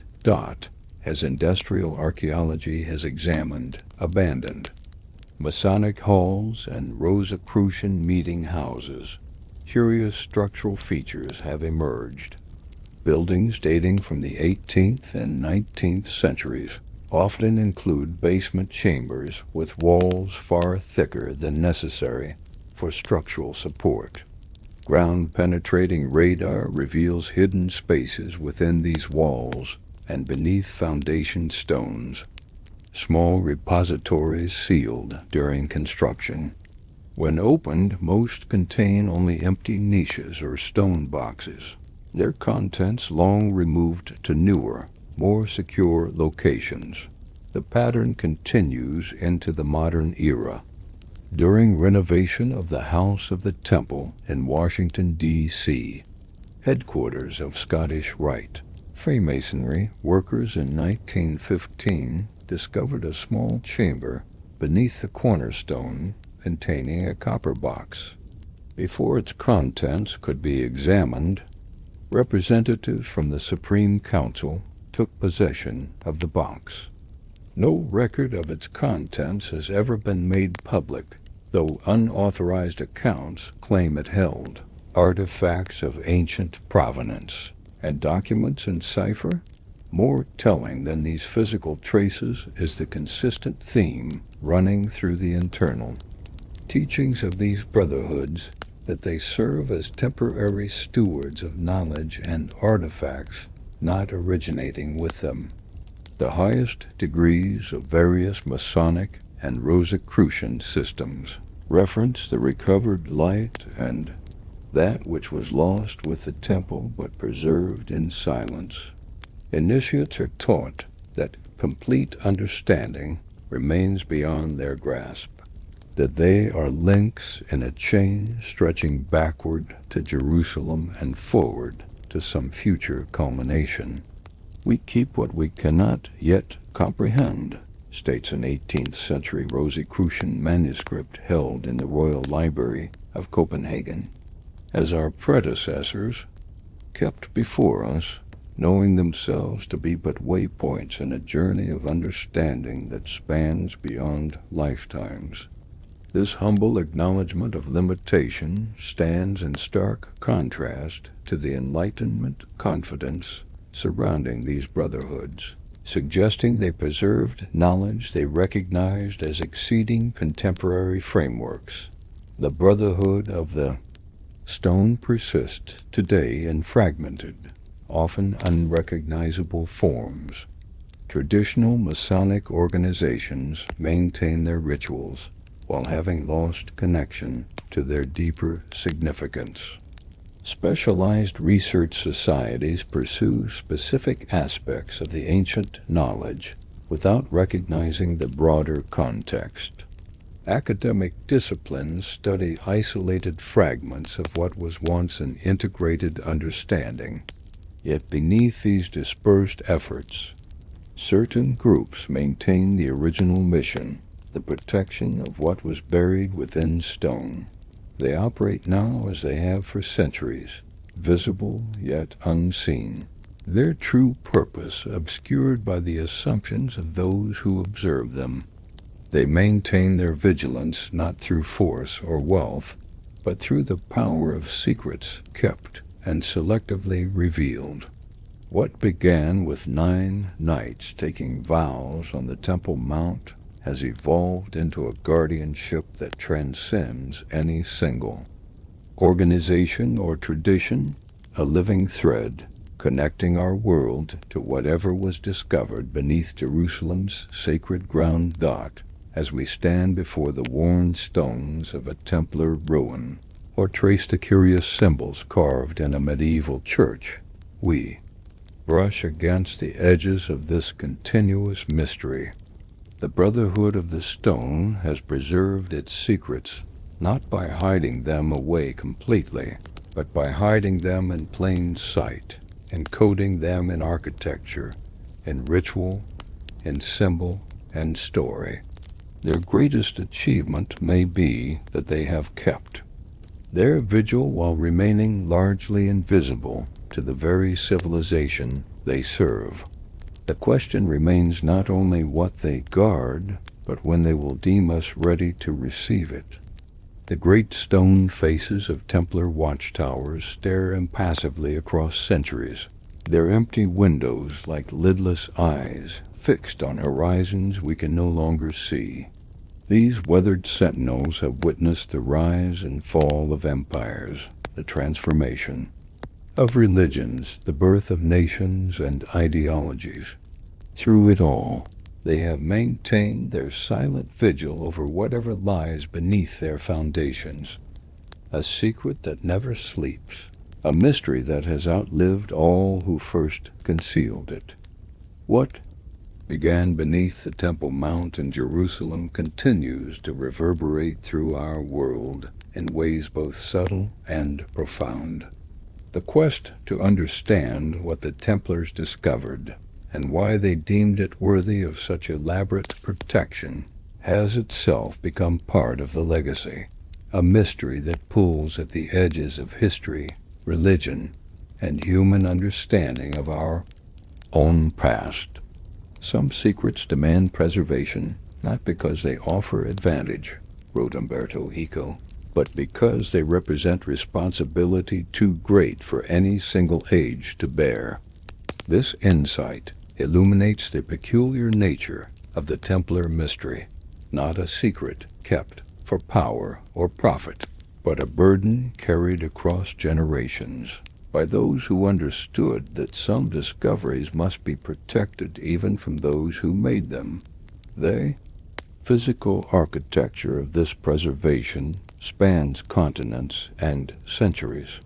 As industrial archaeology has examined abandoned Masonic halls and Rosicrucian meeting houses, curious structural features have emerged. Buildings dating from the 18th and 19th centuries often include basement chambers with walls far thicker than necessary for structural support. Ground-penetrating radar reveals hidden spaces within these walls and beneath foundation stones. Small repositories sealed during construction. When opened, most contain only empty niches or stone boxes, their contents long removed to newer, more secure locations. The pattern continues into the modern era. During renovation of the House of the Temple in Washington, D.C., headquarters of Scottish Rite Freemasonry, workers in 1915 discovered a small chamber beneath the cornerstone containing a copper box. Before its contents could be examined, representatives from the Supreme Council took possession of the box. No record of its contents has ever been made public, though unauthorized accounts claim it held artifacts of ancient provenance and documents in cipher. More telling than these physical traces is the consistent theme running through the internal teachings of these brotherhoods, that they serve as temporary stewards of knowledge and artifacts not originating with them. The highest degrees of various Masonic and Rosicrucian systems reference the recovered light and that which was lost with the temple but preserved in silence. Initiates are taught that complete understanding remains beyond their grasp, that they are links in a chain stretching backward to Jerusalem and forward to some future culmination. We keep what we cannot yet comprehend, states an 18th century Rosicrucian manuscript held in the Royal Library of Copenhagen, as our predecessors kept before us, knowing themselves to be but waypoints in a journey of understanding that spans beyond lifetimes. This humble acknowledgement of limitation stands in stark contrast to the Enlightenment confidence surrounding these brotherhoods, suggesting they preserved knowledge they recognized as exceeding contemporary frameworks. The Brotherhood of the Stone persists today in fragmented, often unrecognizable forms. Traditional Masonic organizations maintain their rituals while having lost connection to their deeper significance. Specialized research societies pursue specific aspects of the ancient knowledge without recognizing the broader context. Academic disciplines study isolated fragments of what was once an integrated understanding. Yet beneath these dispersed efforts, certain groups maintain the original mission, the protection of what was buried within stone. They operate now as they have for centuries, visible yet unseen, their true purpose obscured by the assumptions of those who observe them. They maintain their vigilance not through force or wealth, but through the power of secrets kept and selectively revealed. What began with 9 knights taking vows on the Temple Mount has evolved into a guardianship that transcends any single organization or tradition, a living thread connecting our world to whatever was discovered beneath Jerusalem's sacred ground dot as we stand before the worn stones of a Templar ruin, or trace the curious symbols carved in a medieval church. We brush against the edges of this continuous mystery. The Brotherhood of the Stone has preserved its secrets not by hiding them away completely, but by hiding them in plain sight, encoding them in architecture, in ritual, in symbol, and story. Their greatest achievement may be that they have kept their vigil while remaining largely invisible to the very civilization they serve. The question remains not only what they guard, but when they will deem us ready to receive it. The great stone faces of Templar watchtowers stare impassively across centuries, their empty windows like lidless eyes fixed on horizons we can no longer see. These weathered sentinels have witnessed the rise and fall of empires, the transformation of religions, the birth of nations and ideologies. Through it all, they have maintained their silent vigil over whatever lies beneath their foundations, a secret that never sleeps, a mystery that has outlived all who first concealed it. What began beneath the Temple Mount in Jerusalem continues to reverberate through our world in ways both subtle and profound. The quest to understand what the Templars discovered and why they deemed it worthy of such elaborate protection has itself become part of the legacy, a mystery that pulls at the edges of history, religion, and human understanding of our own past. Some secrets demand preservation, not because they offer advantage, wrote Umberto Eco, but because they represent responsibility too great for any single age to bear. This insight illuminates the peculiar nature of the Templar mystery, not a secret kept for power or profit, but a burden carried across generations by those who understood that some discoveries must be protected even from those who made them. The physical architecture of this preservation spans continents and centuries.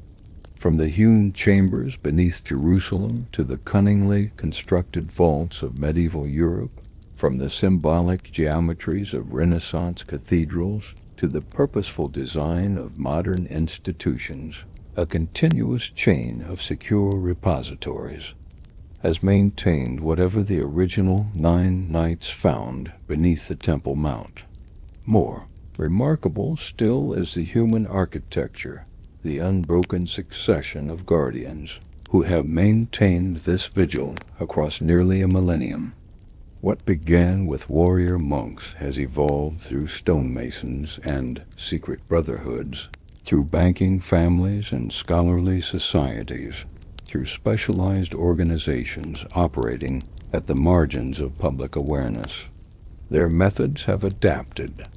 From the hewn chambers beneath Jerusalem to the cunningly constructed vaults of medieval Europe, from the symbolic geometries of Renaissance cathedrals to the purposeful design of modern institutions, a continuous chain of secure repositories has maintained whatever the original 9 knights found beneath the Temple Mount. More remarkable still is the human architecture, the unbroken succession of guardians who have maintained this vigil across nearly a millennium. What began with warrior monks has evolved through stonemasons and secret brotherhoods, through banking families and scholarly societies, through specialized organizations operating at the margins of public awareness. Their methods have adapted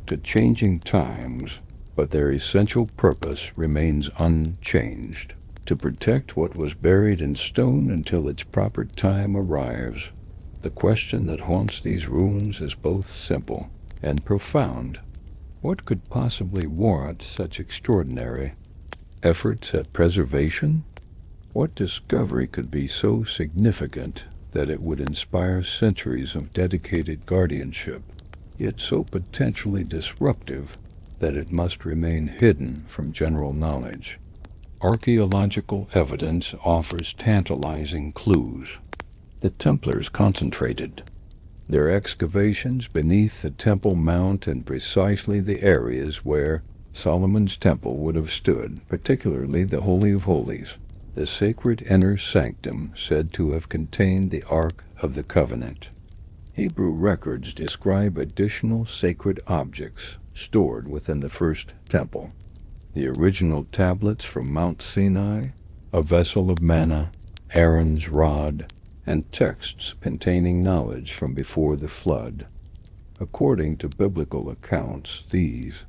to changing times, but their essential purpose remains unchanged: to protect what was buried in stone until its proper time arrives. The question that haunts these ruins is both simple and profound. What could possibly warrant such extraordinary efforts at preservation? What discovery could be so significant that it would inspire centuries of dedicated guardianship, yet so potentially disruptive that it must remain hidden from general knowledge? Archaeological evidence offers tantalizing clues. The Templars concentrated their excavations beneath the Temple Mount in precisely the areas where Solomon's temple would have stood, particularly the Holy of Holies, the sacred inner sanctum said to have contained the Ark of the Covenant. Hebrew records describe additional sacred objects stored within the first temple: the original tablets from Mount Sinai, a vessel of manna, Aaron's rod, and texts containing knowledge from before the flood. According to biblical accounts, these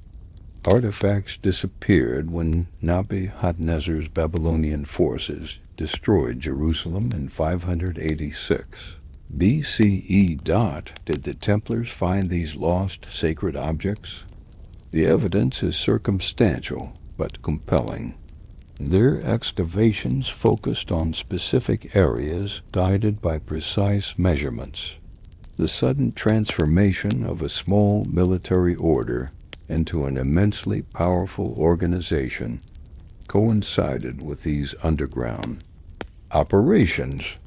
artifacts disappeared when Nebuchadnezzar's Babylonian forces destroyed Jerusalem in 586 BCE. Did the Templars find these lost sacred objects? The evidence is circumstantial but compelling. Their excavations focused on specific areas guided by precise measurements. The sudden transformation of a small military order into an immensely powerful organization coincided with these underground operations.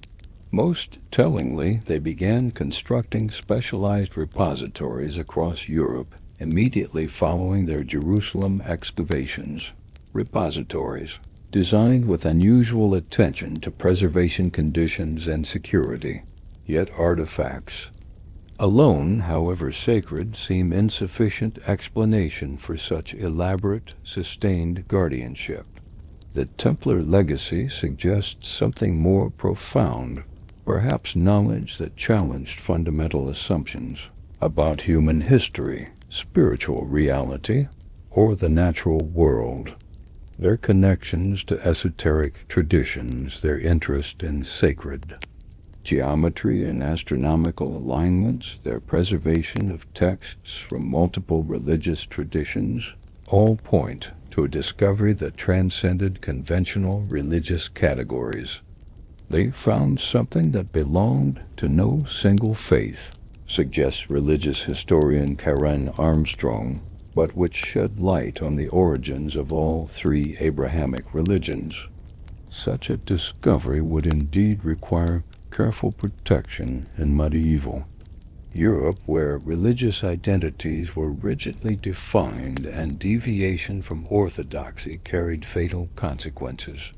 Most tellingly, they began constructing specialized repositories across Europe immediately following their Jerusalem excavations. Repositories designed with unusual attention to preservation conditions and security. Yet artifacts alone, however sacred, seem insufficient explanation for such elaborate, sustained guardianship. The Templar legacy suggests something more profound, perhaps knowledge that challenged fundamental assumptions about human history, spiritual reality, or the natural world. Their connections to esoteric traditions, their interest in sacred geometry and astronomical alignments, their preservation of texts from multiple religious traditions, all point to a discovery that transcended conventional religious categories. They found something that belonged to no single faith, suggests religious historian Karen Armstrong, but which shed light on the origins of all three Abrahamic religions. Such a discovery would indeed require careful protection in medieval Europe, where religious identities were rigidly defined and deviation from orthodoxy carried fatal consequences.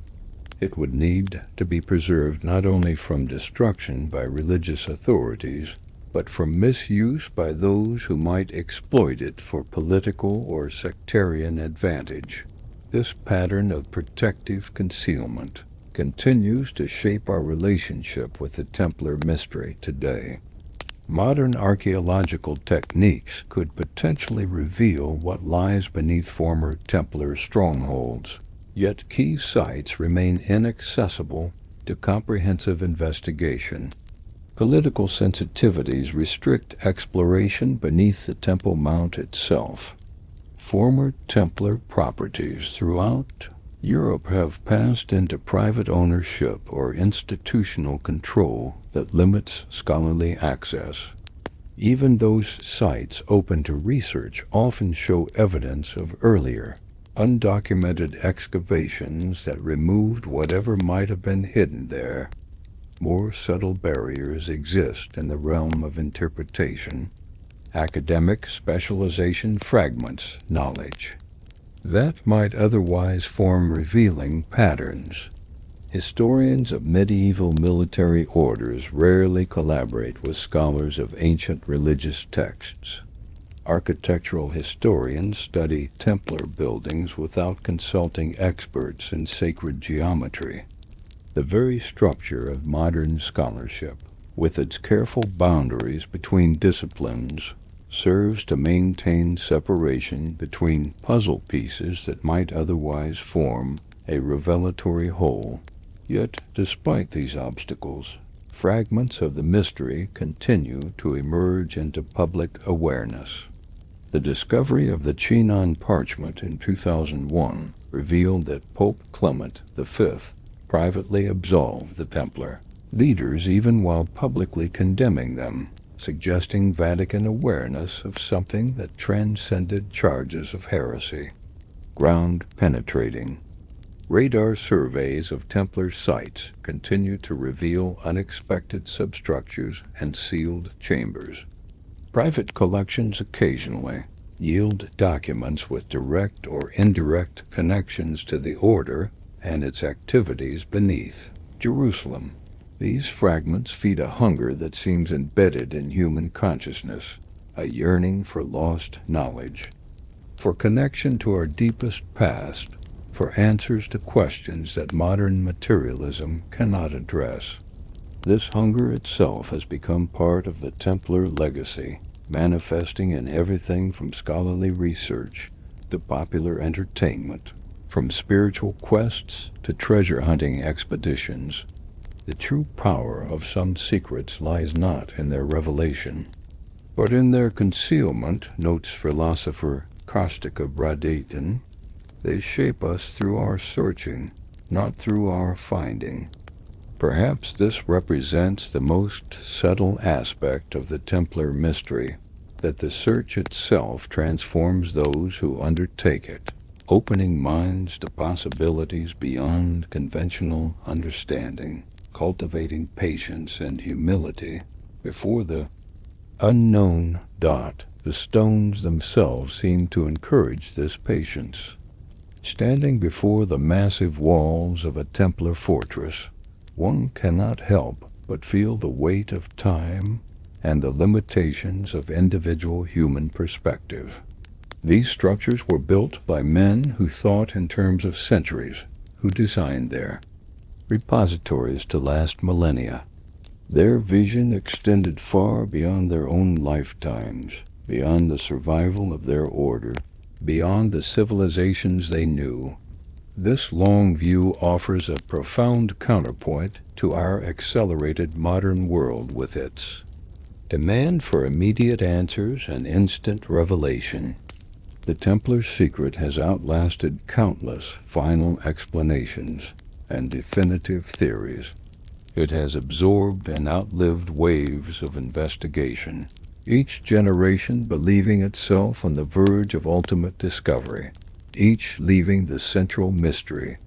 It would need to be preserved not only from destruction by religious authorities, but from misuse by those who might exploit it for political or sectarian advantage. This pattern of protective concealment continues to shape our relationship with the Templar mystery today. Modern archaeological techniques could potentially reveal what lies beneath former Templar strongholds, yet key sites remain inaccessible to comprehensive investigation. Political sensitivities restrict exploration beneath the Temple Mount itself. Former Templar properties throughout Europe have passed into private ownership or institutional control that limits scholarly access. Even those sites open to research often show evidence of earlier, undocumented excavations that removed whatever might have been hidden there. More subtle barriers exist in the realm of interpretation. Academic specialization fragments knowledge that might otherwise form revealing patterns. Historians of medieval military orders rarely collaborate with scholars of ancient religious texts. Architectural historians study Templar buildings without consulting experts in sacred geometry. The very structure of modern scholarship, with its careful boundaries between disciplines, serves to maintain separation between puzzle pieces that might otherwise form a revelatory whole. Yet, despite these obstacles, fragments of the mystery continue to emerge into public awareness. The discovery of the Chinon parchment in 2001 revealed that Pope Clement V privately absolved the Templar leaders even while publicly condemning them, suggesting Vatican awareness of something that transcended charges of heresy. Ground penetrating. Radar surveys of Templar sites continue to reveal unexpected substructures and sealed chambers. Private collections occasionally yield documents with direct or indirect connections to the order and its activities beneath. Jerusalem. These fragments feed a hunger that seems embedded in human consciousness, a yearning for lost knowledge, for connection to our deepest past, for answers to questions that modern materialism cannot address. This hunger itself has become part of the Templar legacy, manifesting in everything from scholarly research to popular entertainment, from spiritual quests to treasure-hunting expeditions. The true power of some secrets lies not in their revelation, but in their concealment, notes philosopher Kostika Bradatin. They shape us through our searching, not through our finding. Perhaps this represents the most subtle aspect of the Templar mystery, that the search itself transforms those who undertake it, opening minds to possibilities beyond conventional understanding, cultivating patience and humility before the unknown. The stones themselves seem to encourage this patience. Standing before the massive walls of a Templar fortress, one cannot help but feel the weight of time and the limitations of individual human perspective. These structures were built by men who thought in terms of centuries, who designed their repositories to last millennia. Their vision extended far beyond their own lifetimes, beyond the survival of their order, beyond the civilizations they knew. This long view offers a profound counterpoint to our accelerated modern world with its demand for immediate answers and instant revelation. The Templar secret has outlasted countless final explanations and definitive theories. It has absorbed and outlived waves of investigation, each generation believing itself on the verge of ultimate discovery, each leaving the central mystery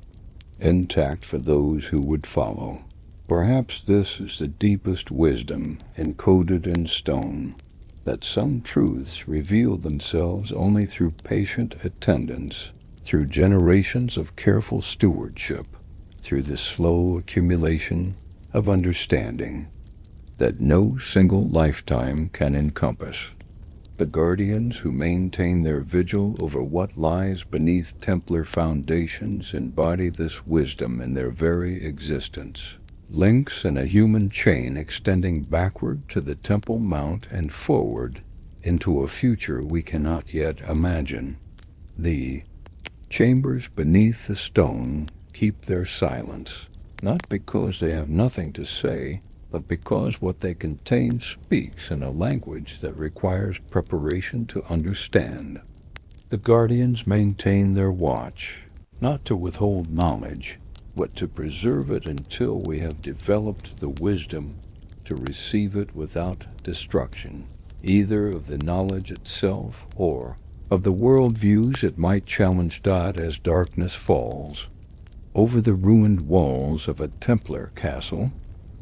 intact for those who would follow. Perhaps this is the deepest wisdom encoded in stone, that some truths reveal themselves only through patient attendance, through generations of careful stewardship, through the slow accumulation of understanding that no single lifetime can encompass. The guardians who maintain their vigil over what lies beneath Templar foundations embody this wisdom in their very existence. Links in a human chain extending backward to the Temple Mount and forward into a future we cannot yet imagine. The chambers beneath the stone keep their silence, not because they have nothing to say, but because what they contain speaks in a language that requires preparation to understand. The guardians maintain their watch, not to withhold knowledge, but to preserve it until we have developed the wisdom to receive it without destruction, either of the knowledge itself or of the worldviews it might challenge as darkness falls. Over the ruined walls of a Templar castle,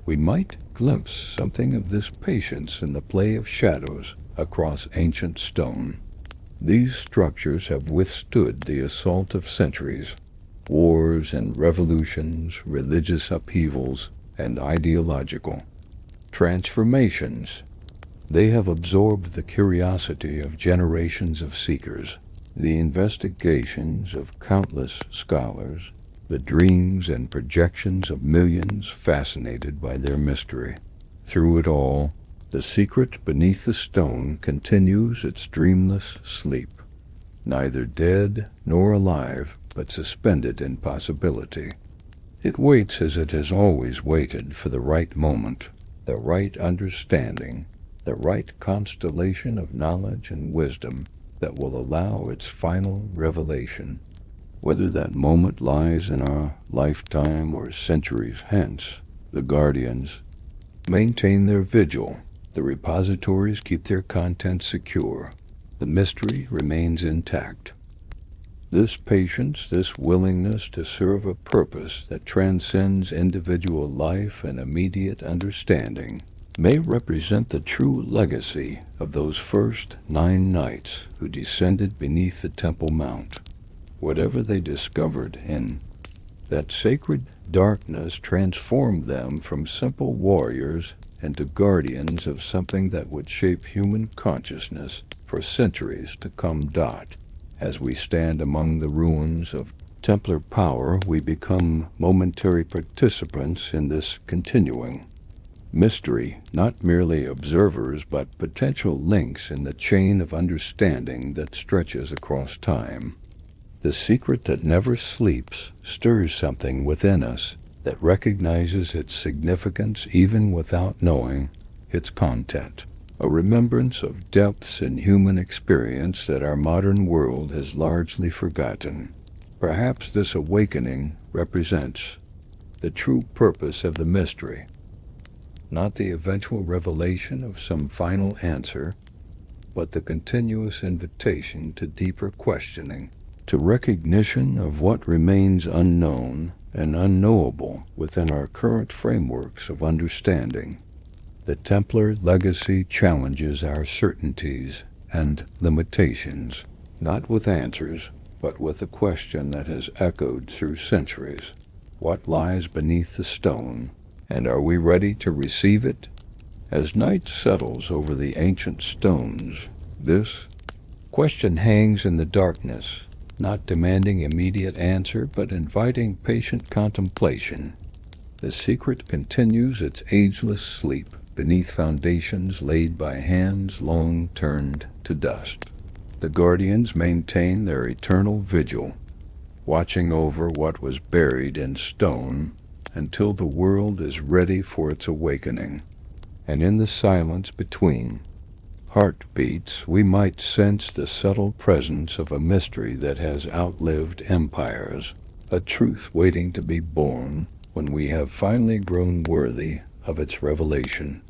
we might glimpse something of this patience in the play of shadows across ancient stone. These structures have withstood the assault of centuries, wars and revolutions, religious upheavals, and ideological transformations. They have absorbed the curiosity of generations of seekers, the investigations of countless scholars, the dreams and projections of millions fascinated by their mystery. Through it all, the secret beneath the stone continues its dreamless sleep, neither dead nor alive, but suspended in possibility. It waits as it has always waited for the right moment, the right understanding, the right constellation of knowledge and wisdom that will allow its final revelation. Whether that moment lies in our lifetime or centuries hence, the guardians maintain their vigil, the repositories keep their contents secure, the mystery remains intact. This patience, this willingness to serve a purpose that transcends individual life and immediate understanding may represent the true legacy of those first 9 knights who descended beneath the Temple Mount. Whatever they discovered in that sacred darkness transformed them from simple warriors into guardians of something that would shape human consciousness for centuries to come. As we stand among the ruins of Templar power, we become momentary participants in this continuing mystery, not merely observers, but potential links in the chain of understanding that stretches across time. The secret that never sleeps stirs something within us that recognizes its significance even without knowing its content. A remembrance of depths in human experience that our modern world has largely forgotten. Perhaps this awakening represents the true purpose of the mystery, not the eventual revelation of some final answer, but the continuous invitation to deeper questioning, to recognition of what remains unknown and unknowable within our current frameworks of understanding. The Templar legacy challenges our certainties and limitations, not with answers, but with a question that has echoed through centuries. What lies beneath the stone, and are we ready to receive it? As night settles over the ancient stones, this question hangs in the darkness, not demanding immediate answer, but inviting patient contemplation. The secret continues its ageless sleep beneath foundations laid by hands long turned to dust. The guardians maintain their eternal vigil, watching over what was buried in stone until the world is ready for its awakening. And in the silence between heartbeats, we might sense the subtle presence of a mystery that has outlived empires, a truth waiting to be born when we have finally grown worthy of its revelation.